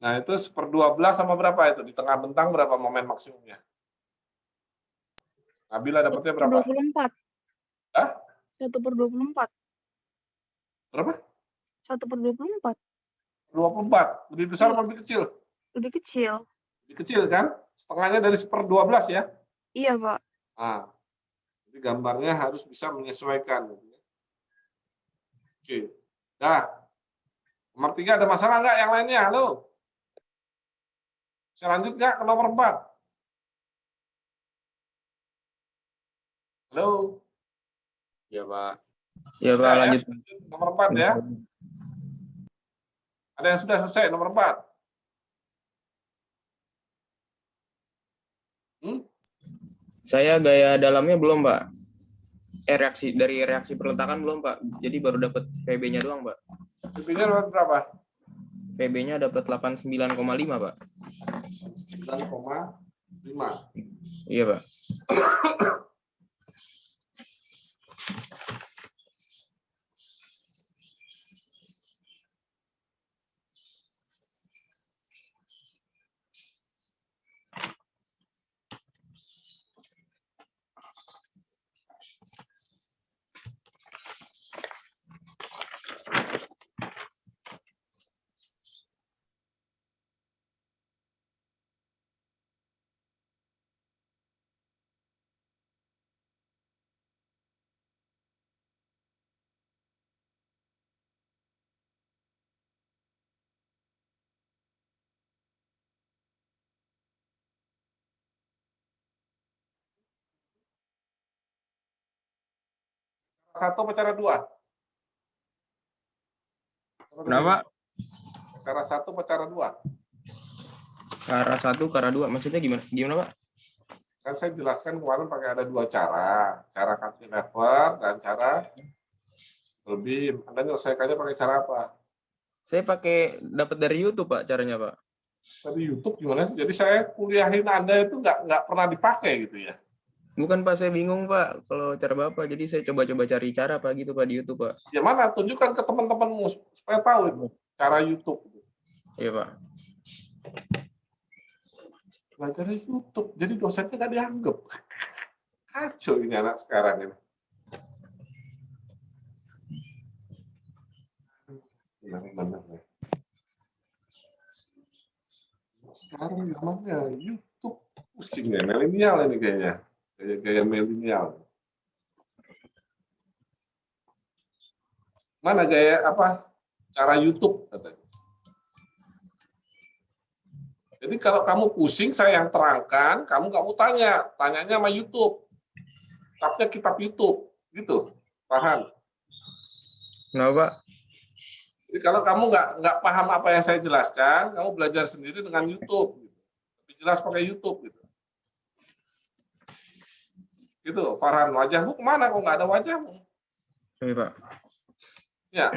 Nah, itu 1/12 sama berapa itu? Di tengah bentang berapa momen maksimumnya? Nabila dapatnya berapa? 1/24. Hah? 1/24. Berapa? 1/24. 24. Lebih besar Iya. atau lebih kecil? Lebih kecil. Lebih kecil kan? Setengahnya dari 1/12 ya? Iya, Pak. Nah, jadi gambarnya harus bisa menyesuaikan. Oke. Nah, nomor 3 ada masalah nggak yang lainnya? Halo? Bisa lanjut nggak ke nomor 4? Halo? Iya, Pak. Iya, Bisa Pak, ya? lanjut. Lanjut nomor 4 ya? Ada yang sudah selesai nomor 4? Saya gaya dalamnya belum, Pak. Dari reaksi perletakan belum, Pak. Jadi baru dapat VB-nya doang, Pak. VB-nya berapa? VB-nya dapat 89,5, Pak. 9,5. Iya, Pak. Satu apa cara 2? Kenapa? Cara 1 apa cara 2? Cara 1, cara 2. Maksudnya gimana? Gimana, Pak? Kan saya jelaskan kemarin pakai ada 2 cara. Cara cantilever dan cara beam. Anda menyelesaikannya pakai cara apa? Saya pakai dapat dari YouTube, Pak, caranya, Pak. Dari YouTube gimana sih? Jadi saya kuliahin Anda itu nggak pernah dipakai gitu ya? Bukan, Pak, saya bingung, Pak, kalau cara Bapak. Jadi saya coba-coba cari cara, Pak, gitu, Pak, di YouTube, Pak. Ya mana? Tunjukkan ke teman-temanmu supaya tahu itu cara YouTube. Iya, Pak. Belajar YouTube, jadi dosennya nggak dianggap. Kacau ini anak sekarang ini. Benar-benar. Sekarang zamannya YouTube pusing ya, milenial ini kayaknya. Gaya-gaya milenial. Mana gaya apa? Cara YouTube katanya. Jadi kalau kamu pusing, saya yang terangkan, kamu nggak mau tanya, tanyanya sama YouTube. Kitabnya kitab YouTube, gitu, paham? Kenapa, Pak? Jadi kalau kamu nggak paham apa yang saya jelaskan, kamu belajar sendiri dengan YouTube. Gitu. Lebih jelas pakai YouTube. Gitu. Gitu, Farhan, wajahmu kemana? Kok nggak ada wajahmu? Iya, Pak. Ya.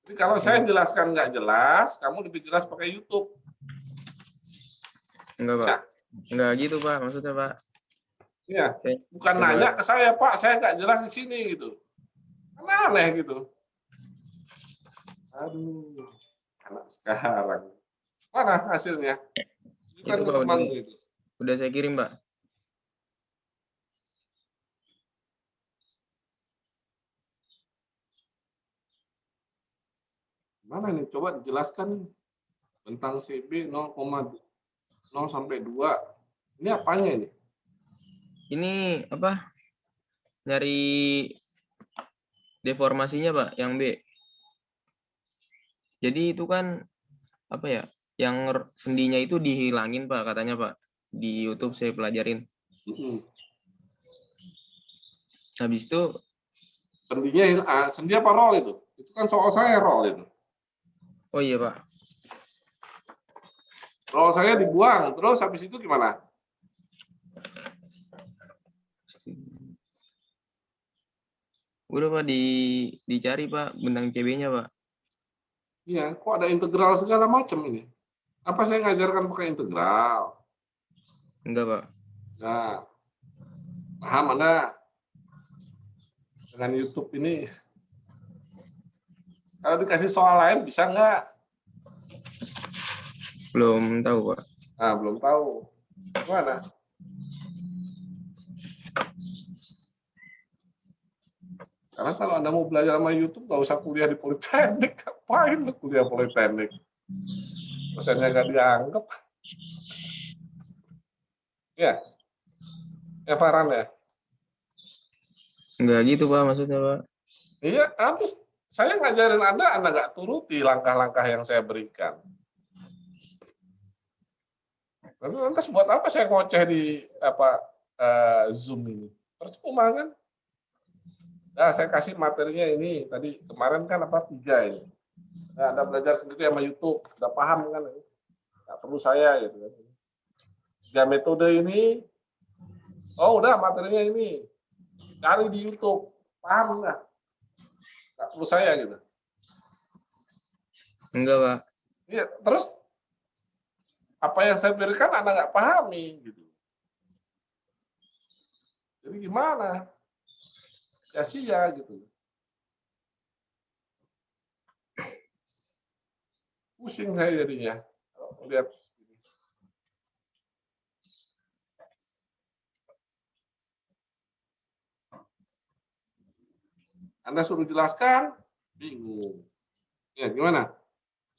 Jadi kalau saya jelaskan nggak jelas, kamu lebih jelas pakai YouTube. Enggak, Pak. Ya. Enggak gitu, Pak. Maksudnya, Pak. Iya. Saya Bukan coba- nanya ke saya, Pak, saya nggak jelas di sini gitu. Kan aneh gitu. Aduh, anak sekarang. Mana hasilnya? Bukan Itu, ke Pak, temanmu itu. udah saya kirim, Pak. Mana nih? Coba dijelaskan tentang CB 0,0 sampai 2. Ini apanya ini? Ini apa? Nyari deformasinya, Pak, yang B. Jadi itu kan apa ya? Yang sendinya itu dihilangin, Pak, katanya, Pak. Di YouTube saya pelajarin. Habis itu Sendinya, sendi apa roll itu? Itu kan soal saya roll itu. oh iya, Pak. Roll saya dibuang, terus habis itu gimana? Udah, Pak, dicari, Pak, benang CB-nya, Pak. Iya, kok ada integral segala macam ini? Apa saya ngajarkan pakai integral? Enggak, Pak. Nah, paham Anda? Dengan YouTube ini, kalau dikasih soal lain bisa nggak? Belum tahu, Pak. Nah, belum tahu. Gimana? Karena kalau Anda mau belajar sama YouTube, nggak usah kuliah di Politeknik. Ngapain lu kuliah Politeknik? Dosennya nggak dianggap. Ya, ya Farhan ya? Enggak gitu Pak maksudnya Pak. Iya, habis saya ngajarin Anda nggak turuti langkah-langkah yang saya berikan. Lantas buat apa saya ngoceh di Zoom ini? Percuma kan? Nah, saya kasih materinya ini tadi kemarin kan 3 ini. Nah, Anda belajar sendiri sama YouTube, sudah paham kan? Nggak perlu saya gitu kan. 3 metode ini, oh udah materinya ini, cari di YouTube, paham nggak? Nggak perlu saya gitu. Enggak Pak. Iya, terus apa yang saya berikan Anda nggak pahami gitu. Jadi gimana? Sia-sia gitu. Pusing saya jadinya kalau lihat. Anda suruh jelaskan, bingung. Ya gimana?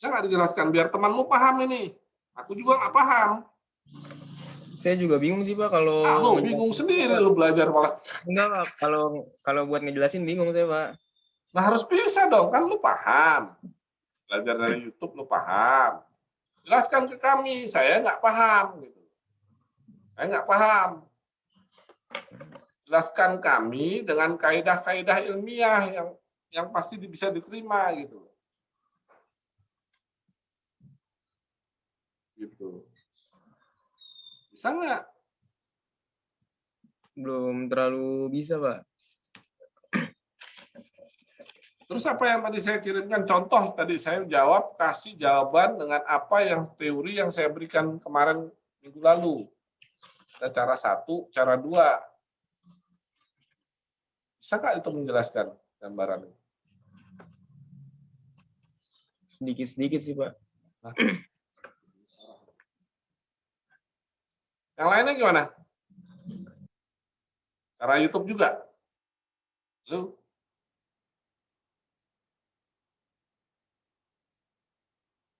Saya nggak dijelaskan biar temanmu paham ini. Aku juga nggak paham. Saya juga bingung sih Pak kalau Lu bingung sendiri lu belajar malah. enggak Pak, kalau buat ngejelasin bingung saya Pak. Nah harus bisa dong, kan lu paham. Belajar dari YouTube lu paham. Jelaskan ke kami, saya nggak paham. Gitu. Saya nggak paham. Jelaskan kami dengan kaidah-kaidah ilmiah yang pasti bisa diterima gitu. Gitu. Bisa nggak? Belum terlalu bisa Pak. Terus apa yang tadi saya kirimkan? Contoh tadi saya jawab, kasih jawaban dengan apa yang teori yang saya berikan kemarin minggu lalu. Ada cara 1, cara 2. Bisa nggak itu menjelaskan gambaran? Sedikit-sedikit sih Pak. Nah. Yang lainnya gimana? Cara YouTube juga? Lu?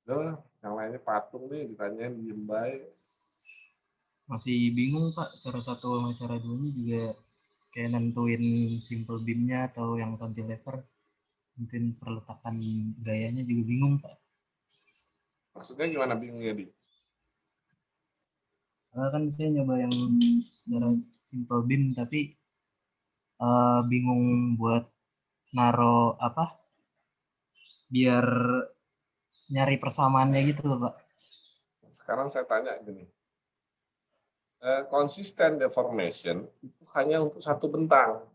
Loh, yang lainnya patung nih, ditanyain diem baik. Masih bingung Pak, cara 1 sama cara 2-nya juga kayak nentuin simple beam-nya atau yang cantilever, nentuin perletakan gayanya juga bingung Pak. Maksudnya gimana bingungnya, Di? Kan saya nyoba yang cara simple beam tapi bingung buat naro biar nyari persamaannya gitu loh Pak. Sekarang saya tanya gini. Consistent deformation itu hanya untuk satu bentang.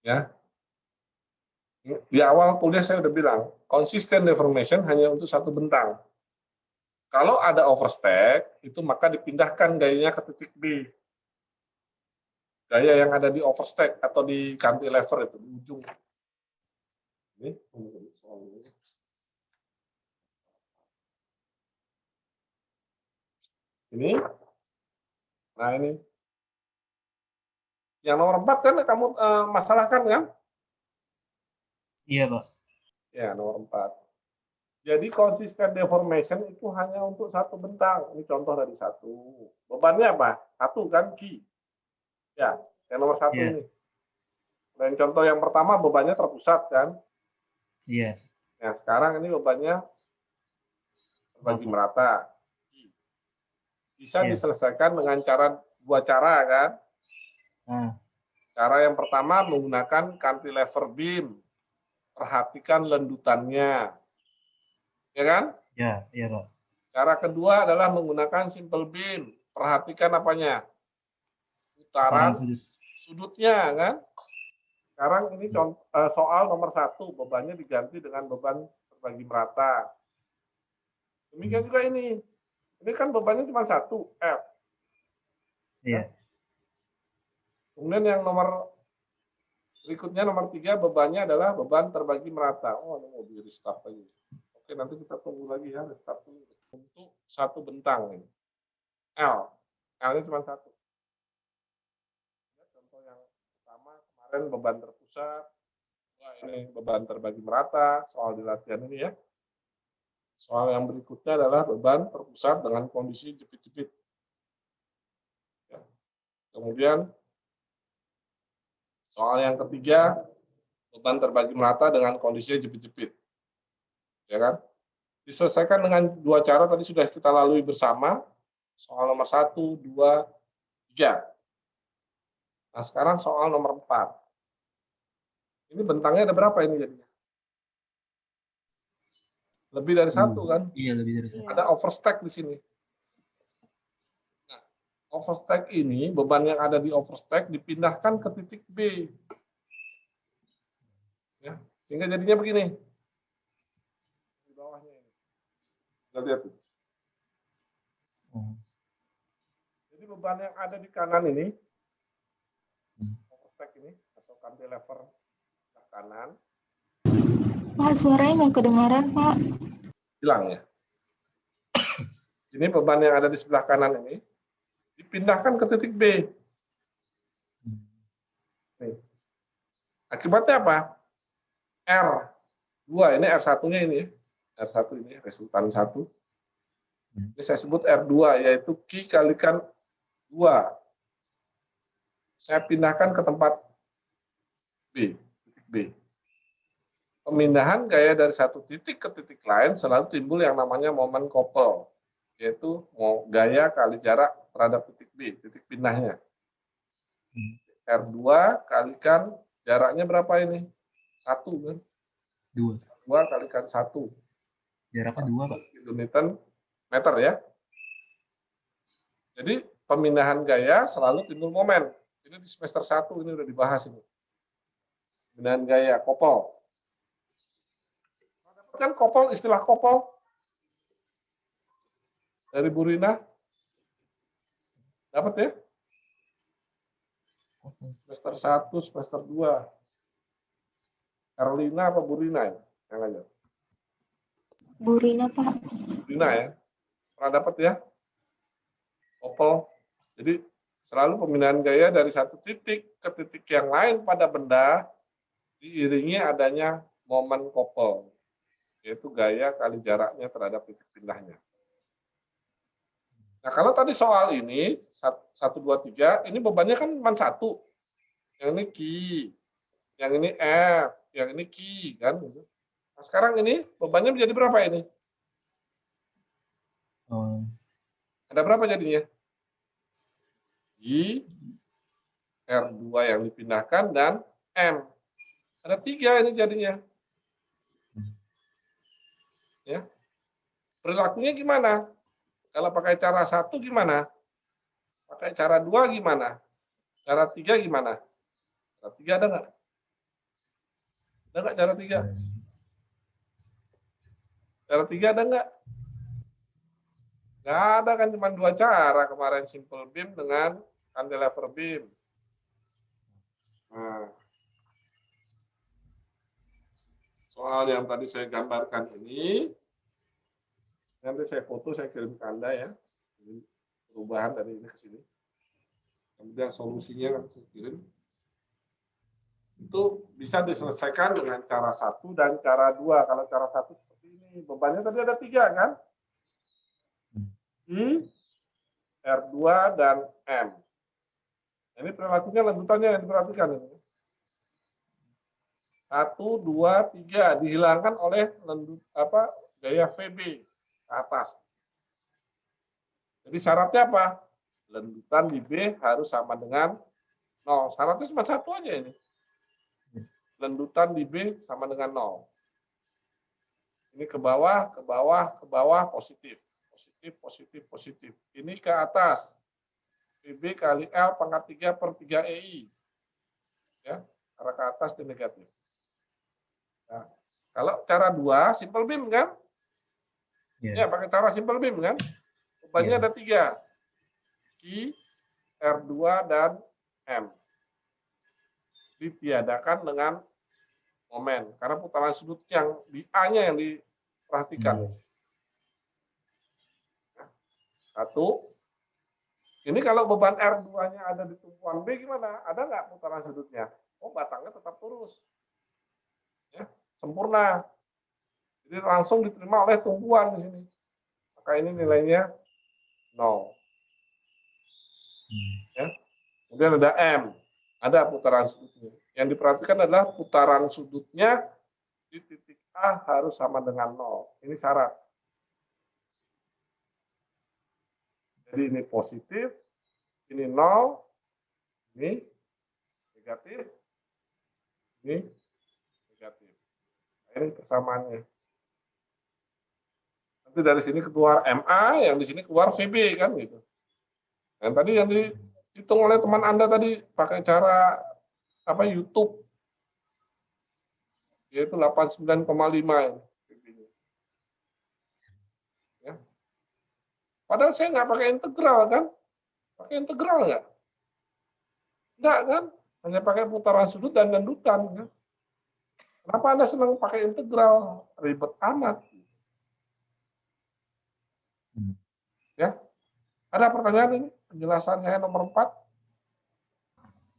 Ya. Di awal kuliah saya udah bilang, consistent deformation hanya untuk satu bentang. Kalau ada overstack, itu maka dipindahkan gayanya ke titik B. Gaya yang ada di overstack atau di cantilever itu, di ujung. Ini. Nah ini. Yang nomor 4 kan kamu masalahkan kan? Iya Pak. Ya, nomor 4. Jadi consistent deformation itu hanya untuk satu bentang. Ini contoh dari 1. Bebannya apa? 1 kan, Ki. Ya, yang nomor 1 Iya. ini. Dan contoh yang pertama bebannya terpusat kan? Iya. Nah, sekarang ini bebannya terbagi merata. Bisa diselesaikan dengan 2 cara kan? Cara yang pertama menggunakan cantilever beam. Perhatikan lendutannya. Ya kan? Ya, iya Pak. Cara kedua adalah menggunakan simple beam. Perhatikan apanya? Putaran sudutnya kan? Sekarang ini soal nomor 1, bebannya diganti dengan beban terbagi merata. Demikian juga ini. Ini kan bebannya cuma 1, F. Iya. Kemudian yang nomor berikutnya nomor 3, bebannya adalah beban terbagi merata. Oh, ini mau di restart lagi. Oke, nanti kita tunggu lagi ya, restart dulu. Untuk satu bentang ini. L. L-nya cuma 1. Contoh yang pertama kemarin beban terpusat, ini beban terbagi merata, soal di latihan ini ya. Soal yang berikutnya adalah beban terpusat dengan kondisi jepit-jepit. Ya. Kemudian soal yang ketiga, beban terbagi merata dengan kondisi jepit-jepit. Ya kan? Diselesaikan dengan dua cara tadi sudah kita lalui bersama. Soal nomor 1, 2, 3. Nah, sekarang soal nomor 4. Ini bentangnya ada berapa ini jadinya? Lebih dari satu kan? Iya, lebih dari satu. Ada overstack di sini. Nah, overstack ini, beban yang ada di overstack dipindahkan ke titik B. Ya, sehingga jadinya begini. Di bawahnya ini. Kita lihat. Jadi beban yang ada di kanan ini, overstack ini, atau cantilever kanan, Pak, suaranya nggak kedengaran, Pak. hilang ya. Ini beban yang ada di sebelah kanan ini dipindahkan ke titik B. Nih. Akibatnya apa? R2, ini R1-nya ini ya. R1 ini, resultan 1. Ini saya sebut R2, yaitu Q kalikan 2. Saya pindahkan ke tempat B, titik B. Pemindahan gaya dari satu titik ke titik lain selalu timbul yang namanya momen couple, yaitu gaya kali jarak terhadap titik B, titik pindahnya. R2 kalikan jaraknya berapa ini? 1 kan? 2. 2 kalikan 1. Jaraknya 2, Pak. Kilonewton meter ya. Jadi pemindahan gaya selalu timbul momen. Ini di semester 1 ini udah dibahas ini. Pemindahan gaya, couple. Kan couple, istilah couple dari Bu Rina dapat ya? Semester 1, semester 2. Erlina apa Bu Rina ya? Yang aja. Bu Rina, Pak. Bu Rina ya. Pernah dapat ya? Couple. Jadi selalu pemindahan gaya dari satu titik ke titik yang lain pada benda diiringi adanya momen couple, yaitu gaya kali jaraknya terhadap titik pindahnya. Nah, kalau tadi soal ini, 1, 2, 3, ini bebannya kan cuma 1. Yang ini Q, yang ini F, yang ini Q, kan? Nah, sekarang ini bebannya menjadi berapa ini? Ada berapa jadinya? I, R2 yang dipindahkan, dan M. Ada 3 ini jadinya. Ya. Perilakunya gimana? Kalau pakai cara 1 gimana? Pakai cara 2 gimana? Cara 3 gimana? Cara 3 ada nggak? Ada nggak cara 3? Cara 3 ada nggak? Nggak ada kan, cuma 2 cara kemarin, simple beam dengan cantilever beam. Nah, soal yang tadi saya gambarkan ini, nanti saya foto, saya kirim ke Anda ya. Ini perubahan dari ini ke sini. Kemudian solusinya kan saya kirim. Itu bisa diselesaikan dengan cara 1 dan cara 2. Kalau cara 1 seperti ini, bebannya tadi ada 3 kan? I, R2, dan M. Ini perilakunya lanjutannya yang diperhatikan ini. 1, 2, 3 dihilangkan oleh gaya VB ke atas. Jadi syaratnya apa? Lendutan di B harus sama dengan 0. Syaratnya cuma 1 aja ini. Lendutan di B sama dengan 0. Ini ke bawah, ke bawah, ke bawah, positif. Positif, positif, positif. Ini ke atas. VB kali L pangkat 3/3 EI. Ya, arah ke atas dan negatif. Nah, kalau cara 2, simple beam kan? Ya, pakai cara simple beam kan? Bebannya ada 3. Q, R2, dan M. Ditiadakan dengan momen. Karena putaran sudut yang di A-nya yang diperhatikan. 1. Ini kalau beban R2-nya ada di tumpuan B gimana? Ada nggak putaran sudutnya? Oh, batangnya tetap lurus. Ya, sempurna. Jadi langsung diterima oleh tumpuan di sini. Maka ini nilainya 0. Ya. Kemudian ada M, ada putaran sudutnya. Yang diperhatikan adalah putaran sudutnya di titik A harus sama dengan 0. Ini syarat. Jadi ini positif, ini 0, ini negatif, ini negatif. Nah, ini persamaannya. Nanti dari sini keluar MA, yang di sini keluar VB kan gitu. Dan tadi yang dihitung oleh teman Anda tadi pakai cara YouTube, yaitu 89,5 VB-nya. Ya. Padahal saya nggak pakai integral kan? Pakai integral nggak? Nggak kan? Hanya pakai putaran sudut dan lendutan kan? Kenapa Anda senang pakai integral? Ribet amat. Ya, ada pertanyaan ini? Penjelasan saya nomor 4.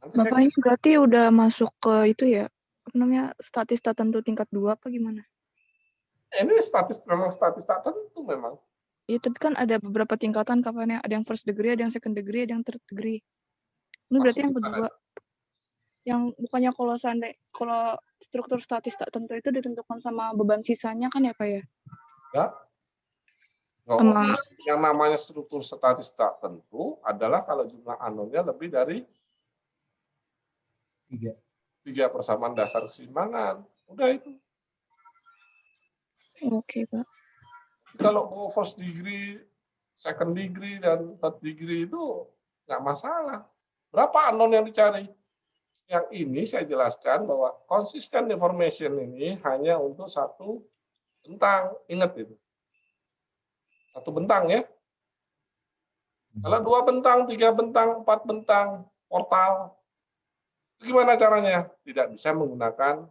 Nanti Bapak ini berarti udah masuk ke itu ya, apa namanya, statis tak tentu tingkat 2 apa gimana? ini memang statis tak tentu memang. Iya, tapi kan ada beberapa tingkatan kapannya, ada yang first degree, ada yang second degree, ada yang third degree. Ini berarti yang kedua. Yang bukannya kalau struktur statis tak tentu itu ditentukan sama beban sisanya kan ya Pak ya? Ya. Yang namanya struktur statis tak tentu adalah kalau jumlah anomnya lebih dari 3 persamaan dasar keseimbangan. Udah itu. Oke, Pak. Kalau mau first degree, second degree, dan third degree itu nggak masalah. Berapa anon yang dicari? Yang ini saya jelaskan bahwa consistent deformation ini hanya untuk satu bentang. Ingat itu. Satu bentang ya. Kalau 2 bentang, 3 bentang, 4 bentang, portal, gimana caranya? Tidak bisa menggunakan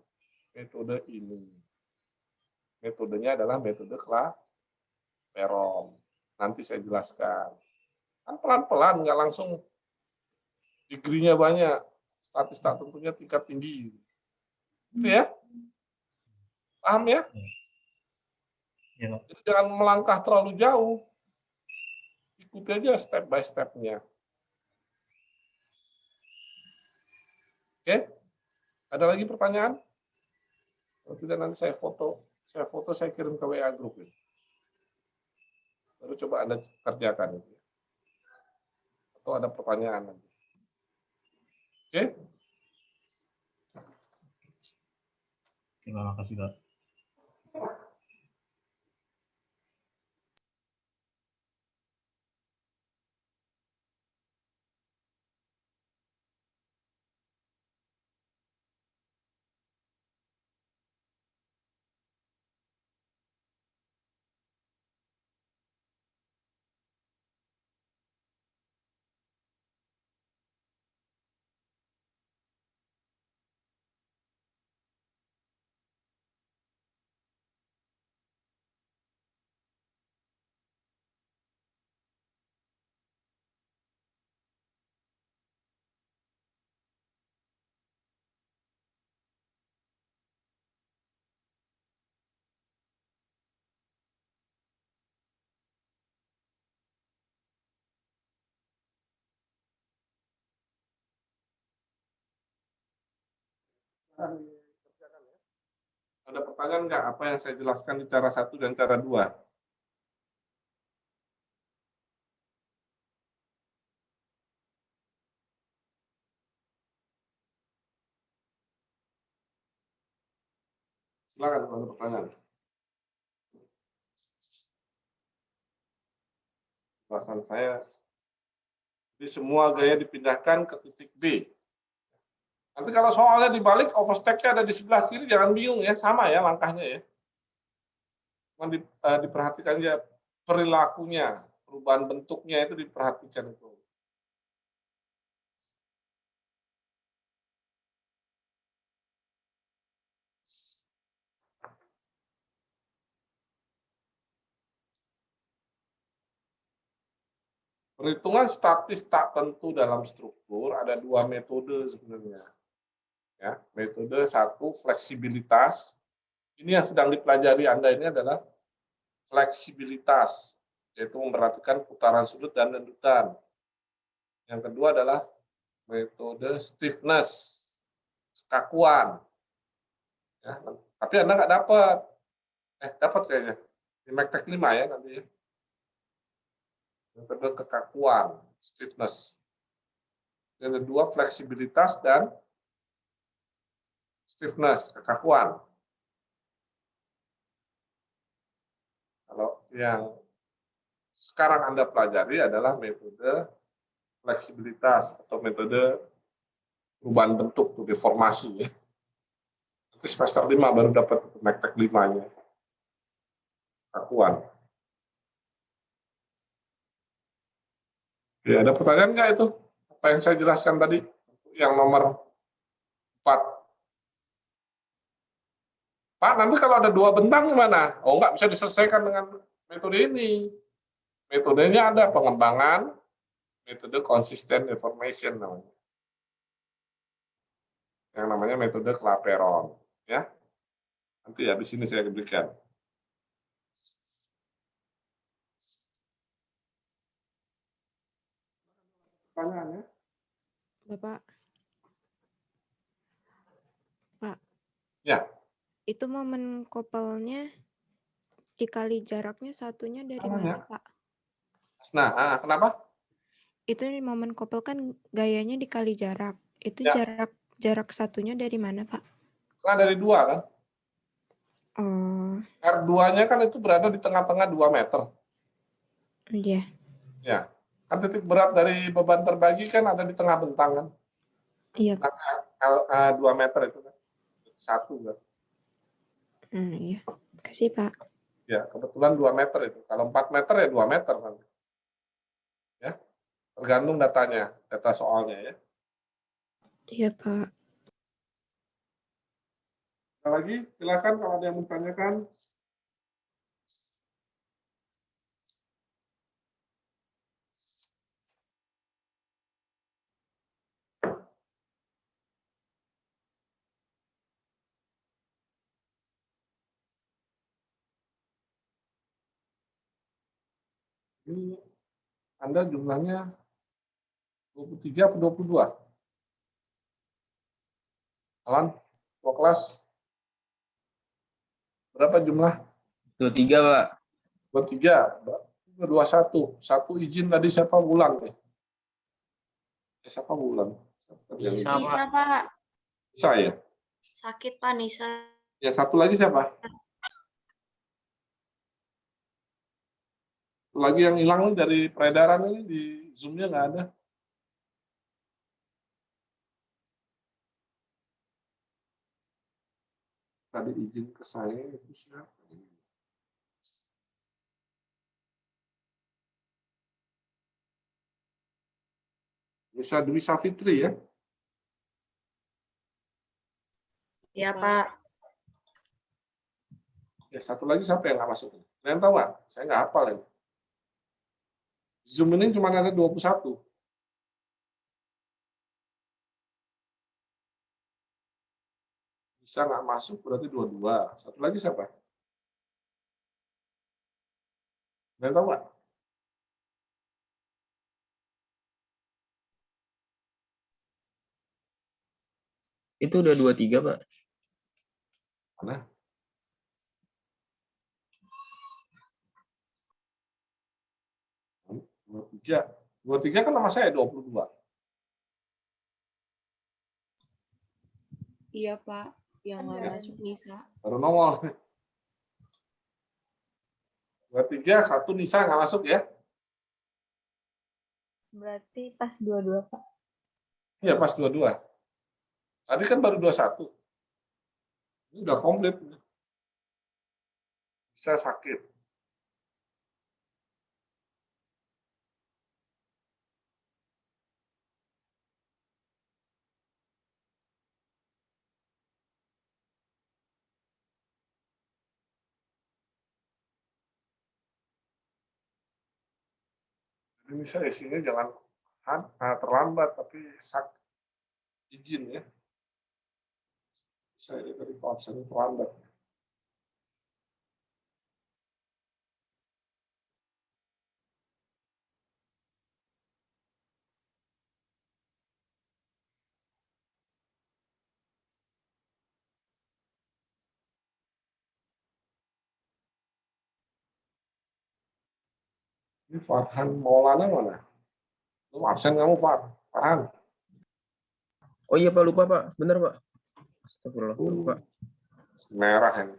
metode ini. Metodenya adalah metode Clapeyron. Nanti saya jelaskan. Kan pelan-pelan, nggak langsung degree-nya banyak. Statis tak tentunya tingkat tinggi. Gitu ya? Paham ya? Ya. Jadi jangan melangkah terlalu jauh. Ikuti aja step by step-nya. Oke? Ada lagi pertanyaan? Kalau tidak nanti saya foto, saya kirim ke WA group ini. Baru coba Anda kerjakan itu. Atau ada pertanyaan nanti. Oke? Terima kasih, Pak. Ada pertanyaan nggak apa yang saya jelaskan di cara 1 dan cara 2? Silakan kalau ada pertanyaan. Jelasan saya, jadi semua gaya dipindahkan ke titik B. Nanti kalau soalnya dibalik, overstack-nya ada di sebelah kiri, jangan bingung ya, sama ya langkahnya ya. Cuma diperhatikan aja perilakunya, perubahan bentuknya itu diperhatikan itu. Perhitungan statis tak tentu dalam struktur ada 2 metode sebenarnya. Ya, metode satu fleksibilitas. Ini yang sedang dipelajari Anda ini adalah fleksibilitas, yaitu memperhatikan putaran sudut dan lendutan. Yang kedua adalah metode stiffness, kekakuan. Ya, tapi Anda nggak dapat. Dapat kayaknya. Di Mektek 5 ya nanti ya. Metode kekakuan, stiffness. Yang kedua fleksibilitas dan stiffness, kekakuan. Kalau yang sekarang Anda pelajari adalah metode fleksibilitas atau metode perubahan bentuk, deformasi ya. Nanti semester 5 baru dapat Mektek 5-nya. Kekakuan. Ya, ada pertanyaan nggak itu? Apa yang saya jelaskan tadi? Yang nomor 4. Pak, nanti kalau ada 2 bentang gimana? Oh, nggak bisa diselesaikan dengan metode ini. Metodenya ada pengembangan, metode consistent deformation namanya. Yang namanya metode Clapeyron. Ya. Nanti habis ini saya berikan. Pertanyaannya? Bapak. Pak. Ya. Itu momen kopelnya dikali jaraknya satunya dari mana, Pak? Nah, kenapa? Itu momen kopel kan gayanya dikali jarak. Itu Ya. jarak satunya dari mana, Pak? Karena dari 2 kan? Oh. R2-nya kan itu berada di tengah-tengah 2 meter. Iya. Ya. Kan titik berat dari beban terbagi kan ada di tengah bentang kan? Iya. 2 meter itu kan. 1 kan? Iya. Kasih, Pak. Ya, kebetulan 2 meter itu. Kalau 4 meter ya 2 meter kan. Ya. Tergantung datanya, data soalnya ya. Iya, Pak. Sekali lagi, silakan kalau ada yang menanyakan. Ini Anda jumlahnya 23 atau 22? Alan, mau kelas? Berapa jumlah? 23, Pak. 23. 21. Satu izin tadi siapa Bulan nih? Siapa Bulan? Nisa, Pak. Nisa ya? Sakit, Pak, Nisa. Ya, satu lagi siapa? Satu lagi yang hilang dari peredaran ini di Zoom-nya nggak ada. Tadi izin ke saya itu siapa? Bisa Dwi Safitri ya? Iya, Pak. Ya, satu lagi siapa yang nggak masuk? Kalian tahu nggak? Saya nggak hafal ini. Zoom ini cuma ada 21. Bisa nggak masuk berarti 22. Satu lagi siapa? Kalian tahu nggak? Itu udah 23, Pak. Mana? Dua tiga kan nama saya 22. Iya, Pak. Yang nggak masuk Nisa. Baru nongol. 23, satu Nisa nggak masuk ya? Berarti pas 22, Pak. Iya, pas 22. Tadi kan baru 21. Ini udah komplit. Bisa sakit. Ini saya isinya jangan terlambat, tapi izin ya. Saya dari absen terlambat. Ini Farhan Maulana mana? Lu absen kamu, Farhan. Oh iya Pak, lupa Pak. Bener Pak. Astagfirullah, lupa. Merah ini.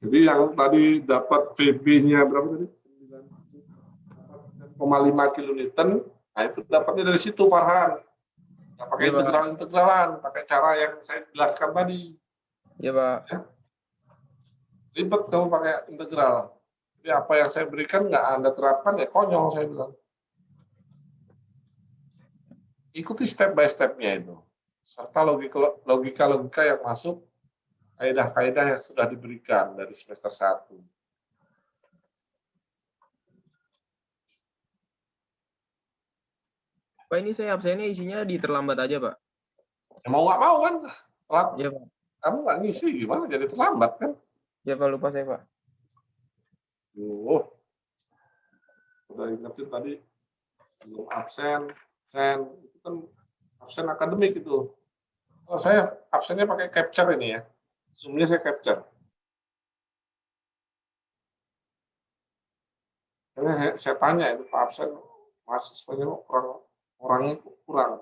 Jadi yang tadi dapat VB-nya berapa tadi? 9,5 kilonewton. Nah itu dapatnya dari situ, Farhan. Nggak pakai Iya, Pak. integral-integralan, pakai cara yang saya jelaskan tadi. Iya Pak. Ya. Ribet kamu pakai integral. Jadi apa yang saya berikan nggak Anda terapkan, ya konyol saya bilang. Ikuti step by step-nya itu. Serta logika-logika yang masuk, kaidah-kaidah yang sudah diberikan dari semester 1. Pak, ini saya absennya isinya di terlambat aja Pak. Ya, mau nggak mau kan, telat. Iya Pak. Kamu nggak ngisi gimana jadi terlambat kan? Iya Pak, lupa saya Pak. Udah ingetin tadi belum absen, itu kan absen akademik itu. Oh, saya absennya pakai capture ini ya. Zoom-nya saya capture. Karena saya tanya itu Pak absen mahasiswanya orangnya kurang.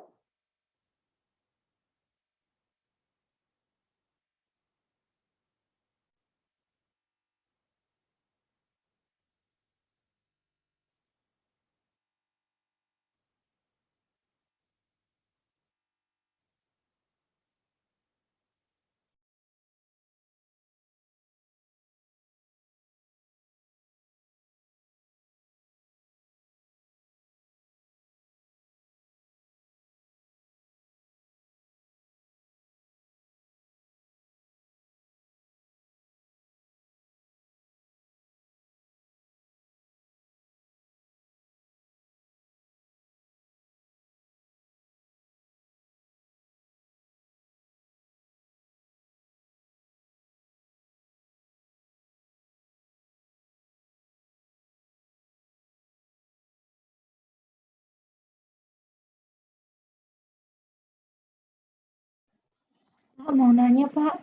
Pak, mau nanya, Pak.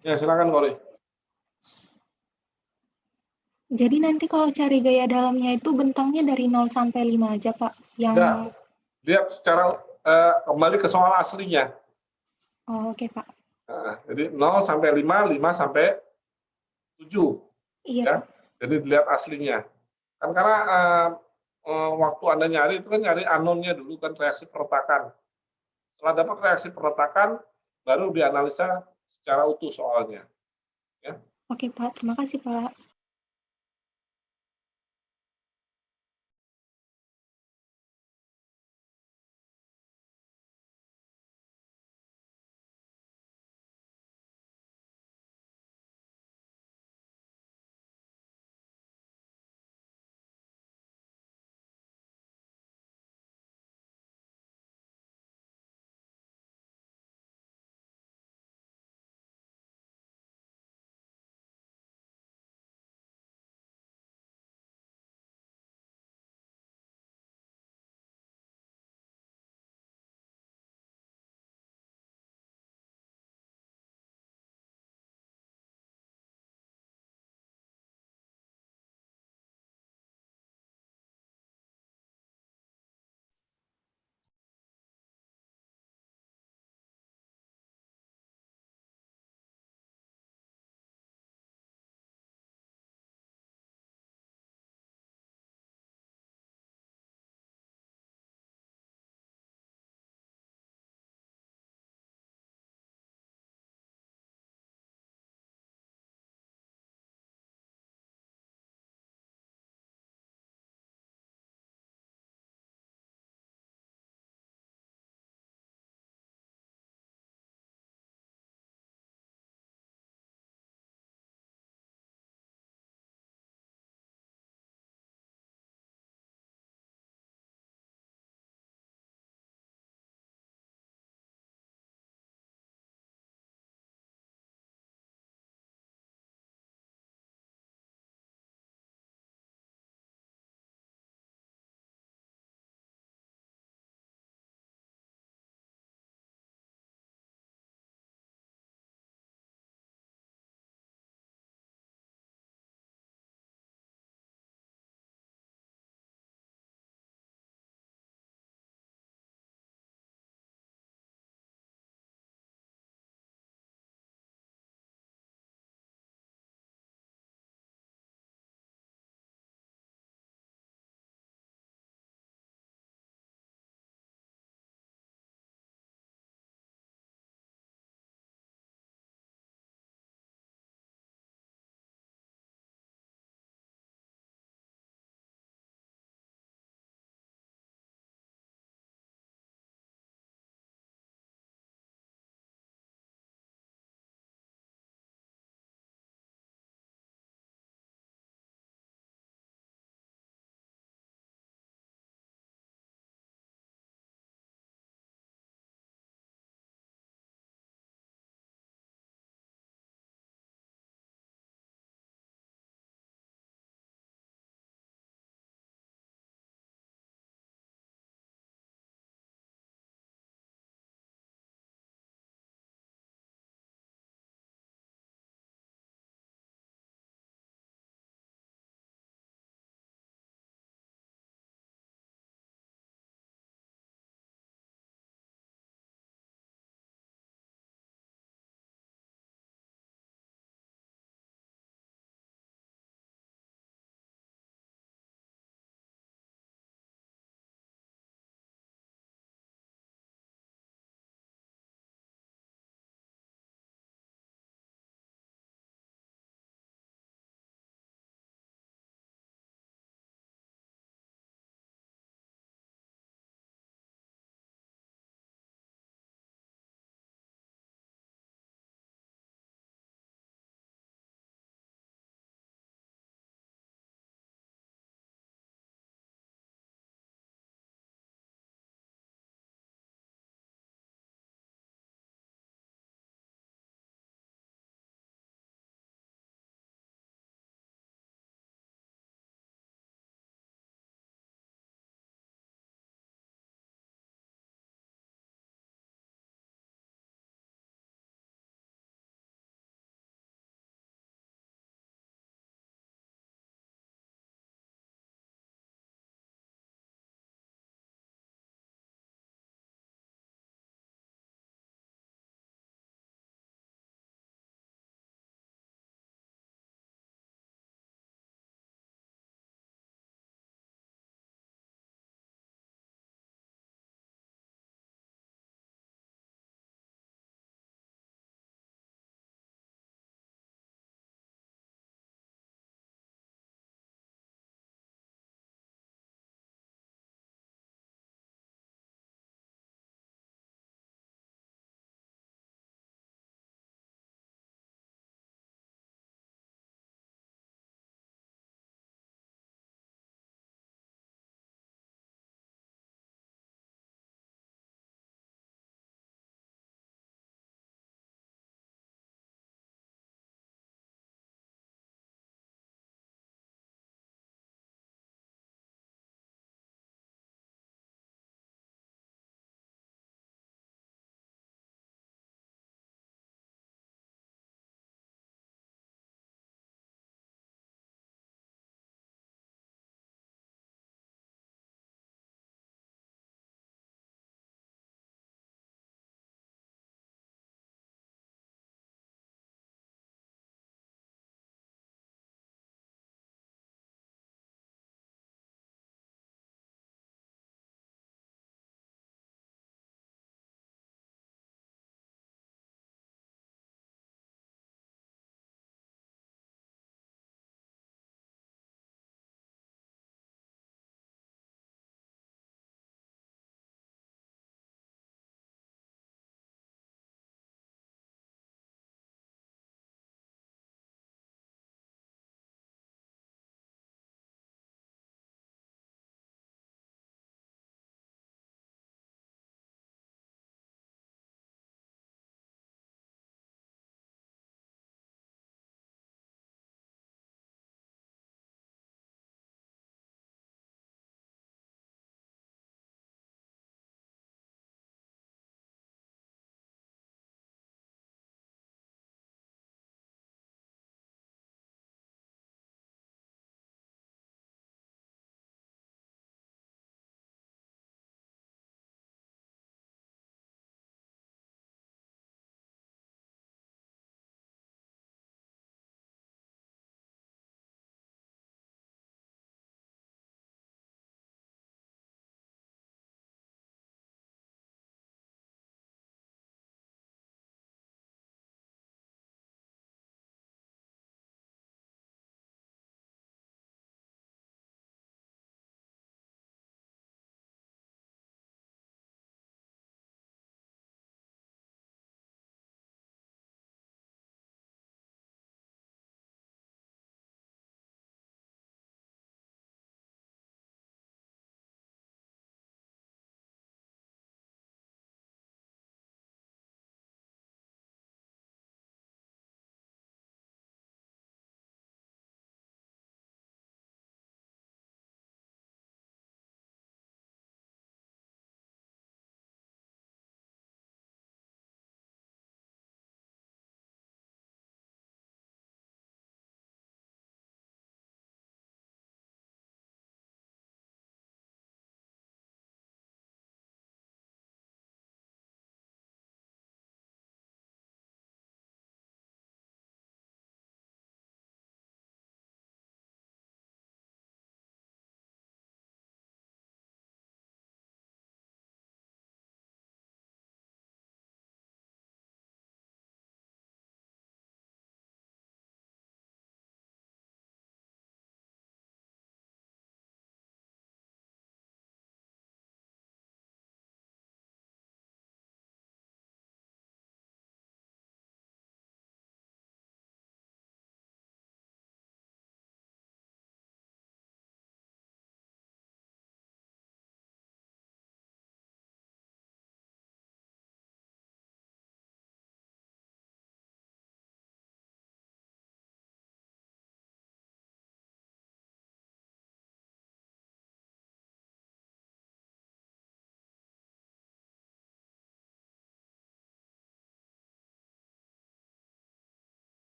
Ya silakan Kori. Jadi nanti kalau cari gaya dalamnya itu bentangnya dari 0 sampai 5 aja, Pak. Yang Nah, lihat secara kembali ke soal aslinya. Oh, oke, Pak. Nah, jadi 0 sampai 5, 5 sampai 7. Iya, Ya. Pak. Jadi dilihat aslinya. Kan karena waktu Anda nyari itu kan nyari anonnya dulu kan reaksi perletakan. Setelah dapat reaksi perletakan, baru dianalisa secara utuh soalnya. Ya. Oke, Pak. Terima kasih, Pak.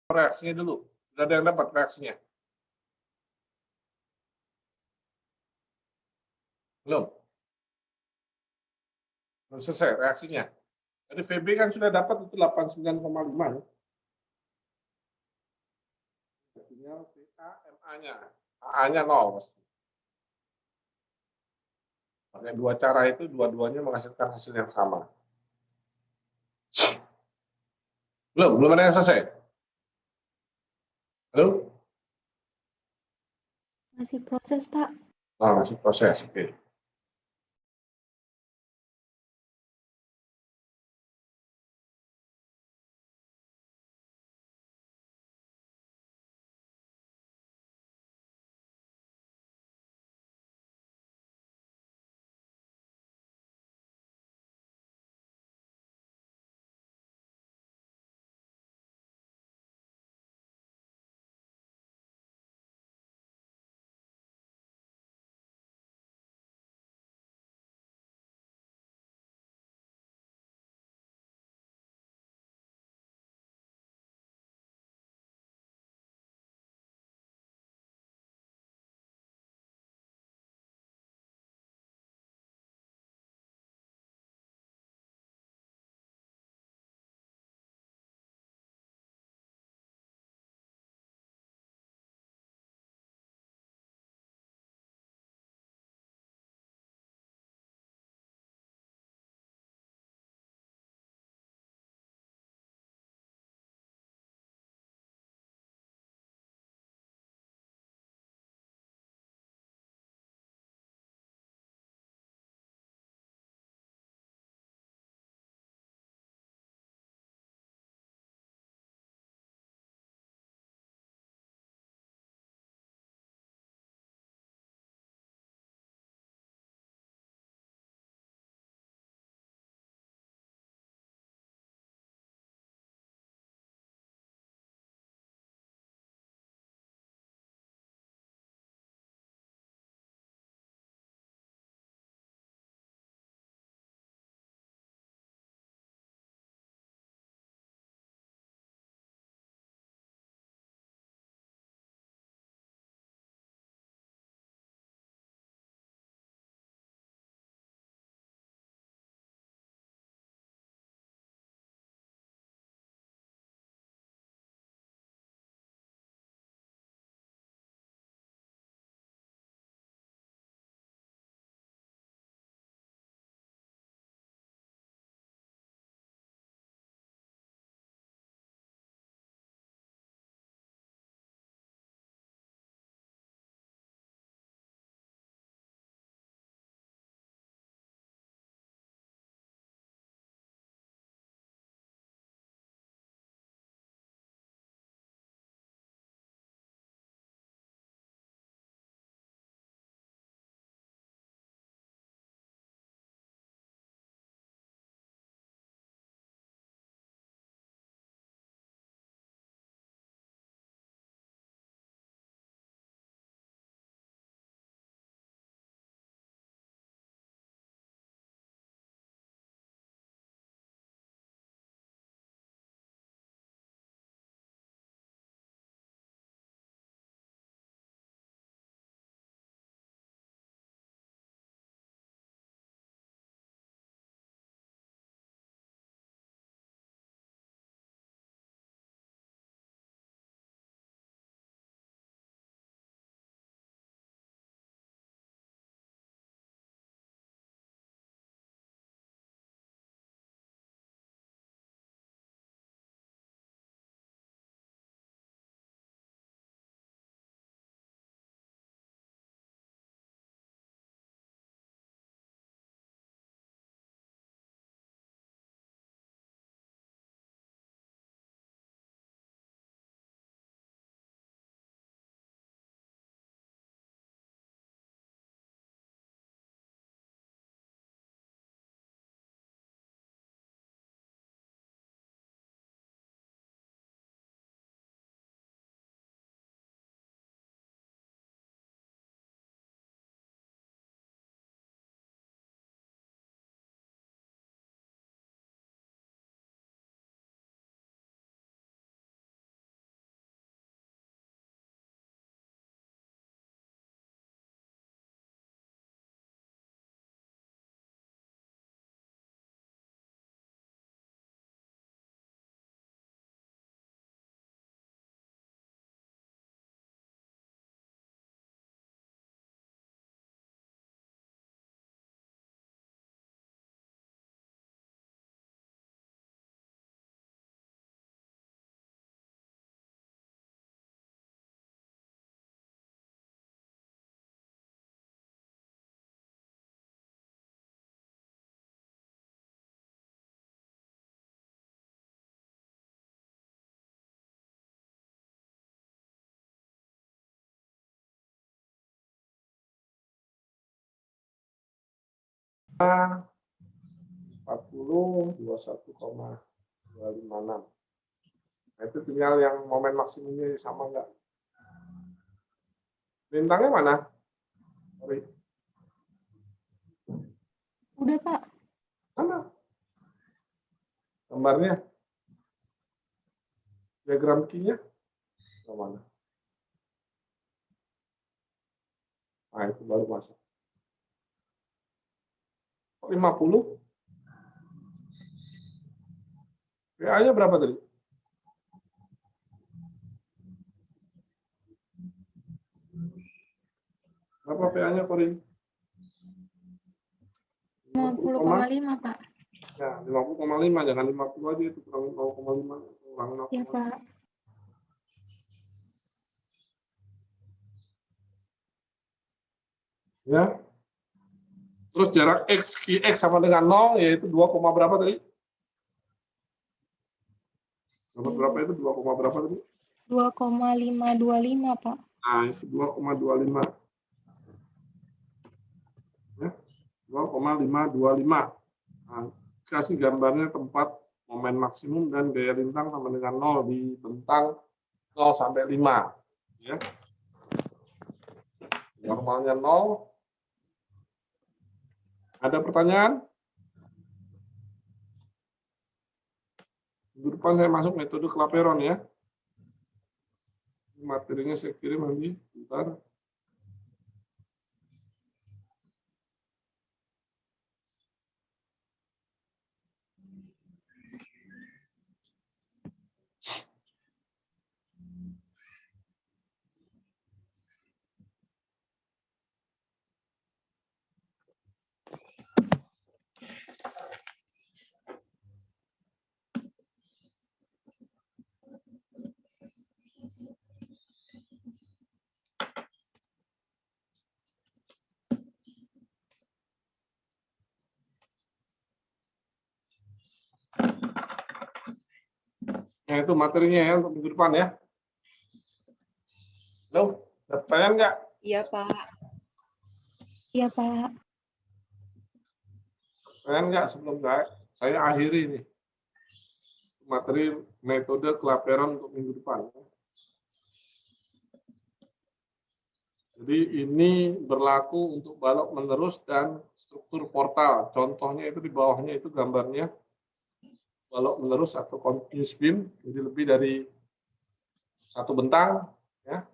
reaksinya dulu. Sudah ada yang dapat reaksinya? Belum? Belum selesai reaksinya. Tadi VB kan sudah dapat itu 89,5 ya. Tinggal VA, MA-nya. AA-nya 0 pasti. Pakai dua cara itu, dua-duanya menghasilkan hasil yang sama. Belum ada yang selesai? Halo? Masih proses, Pak. Oh, masih proses, oke. 40, 21,256. Nah, itu tinggal yang momen maksimumnya sama enggak. Bintangnya mana? Sorry. Udah, Pak. Mana? Gambarnya? Diagram Q-nya? Mana? Nah, itu baru masuk. 50? PA-nya berapa tadi? Berapa PA-nya, Korin? 50,5, Pak. Ya, 50,5, jangan 50 aja, itu kurang 0,5. Kurang 0,5. Iya, Pak. Ya. Terus jarak X sama dengan 0, yaitu 2, berapa tadi? Berapa itu? 2, berapa tadi? 2,525, Pak. Nah, itu 2,25. Ya, 2,525. Nah, kasih gambarnya tempat momen maksimum dan gaya lintang sama dengan 0 di bentang 0 sampai 5. Ya. Normalnya 0. Ada pertanyaan? Minggu depan saya masuk metode Clapeyron ya. Materinya saya kirim nanti. Bentar. Nah, itu materinya ya untuk minggu depan ya. Halo, ada pertanyaan nggak? Iya, Pak. Iya, Pak. Pertanyaan nggak sebelum saya akhiri nih materi metode Clapeyron untuk minggu depan. Jadi ini berlaku untuk balok menerus dan struktur portal. Contohnya itu di bawahnya itu gambarnya balok menerus atau continuous beam, jadi lebih dari satu bentang, ya.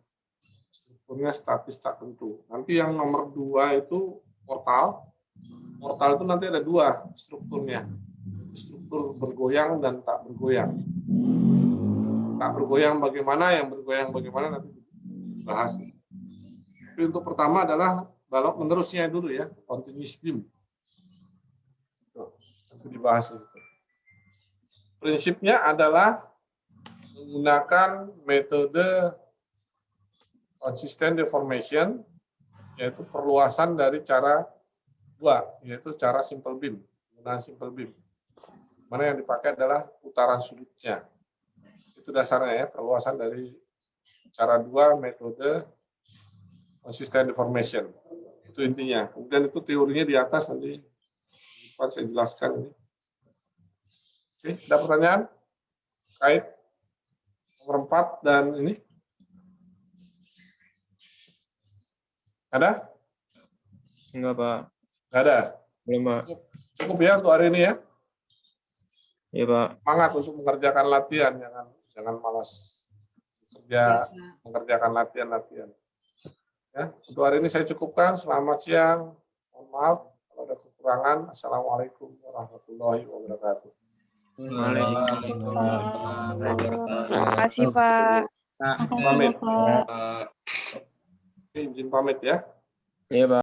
Strukturnya statis tak tentu. Nanti yang nomor 2 itu portal. Portal itu nanti ada 2 strukturnya. Struktur bergoyang dan tak bergoyang. Tak bergoyang bagaimana, yang bergoyang bagaimana nanti dibahas. Tapi untuk pertama adalah balok menerusnya dulu ya, continuous beam. Nanti dibahas di situ. Prinsipnya adalah menggunakan metode consistent deformation, yaitu perluasan dari cara 2, yaitu cara simple beam, penggunaan simple beam. Mana yang dipakai adalah putaran sudutnya. Itu dasarnya ya, perluasan dari cara 2 metode consistent deformation. Itu intinya. Kemudian itu teorinya di atas, nanti depan saya jelaskan ini. Oke, ada pertanyaan? Kait nomor 4 dan ini? Ada? Enggak, Pak. Nggak ada? Belum, Pak. Cukup ya untuk hari ini ya? Iya, Pak. Semangat untuk mengerjakan latihan, jangan malas kerja, mengerjakan latihan. Ya, untuk hari ini saya cukupkan. Selamat siang. Mohon maaf kalau ada kekurangan. Assalamualaikum warahmatullahi wabarakatuh. Terima kasih, Pak. Pamit. Pak. Izin pamit ya. Iya, Pak.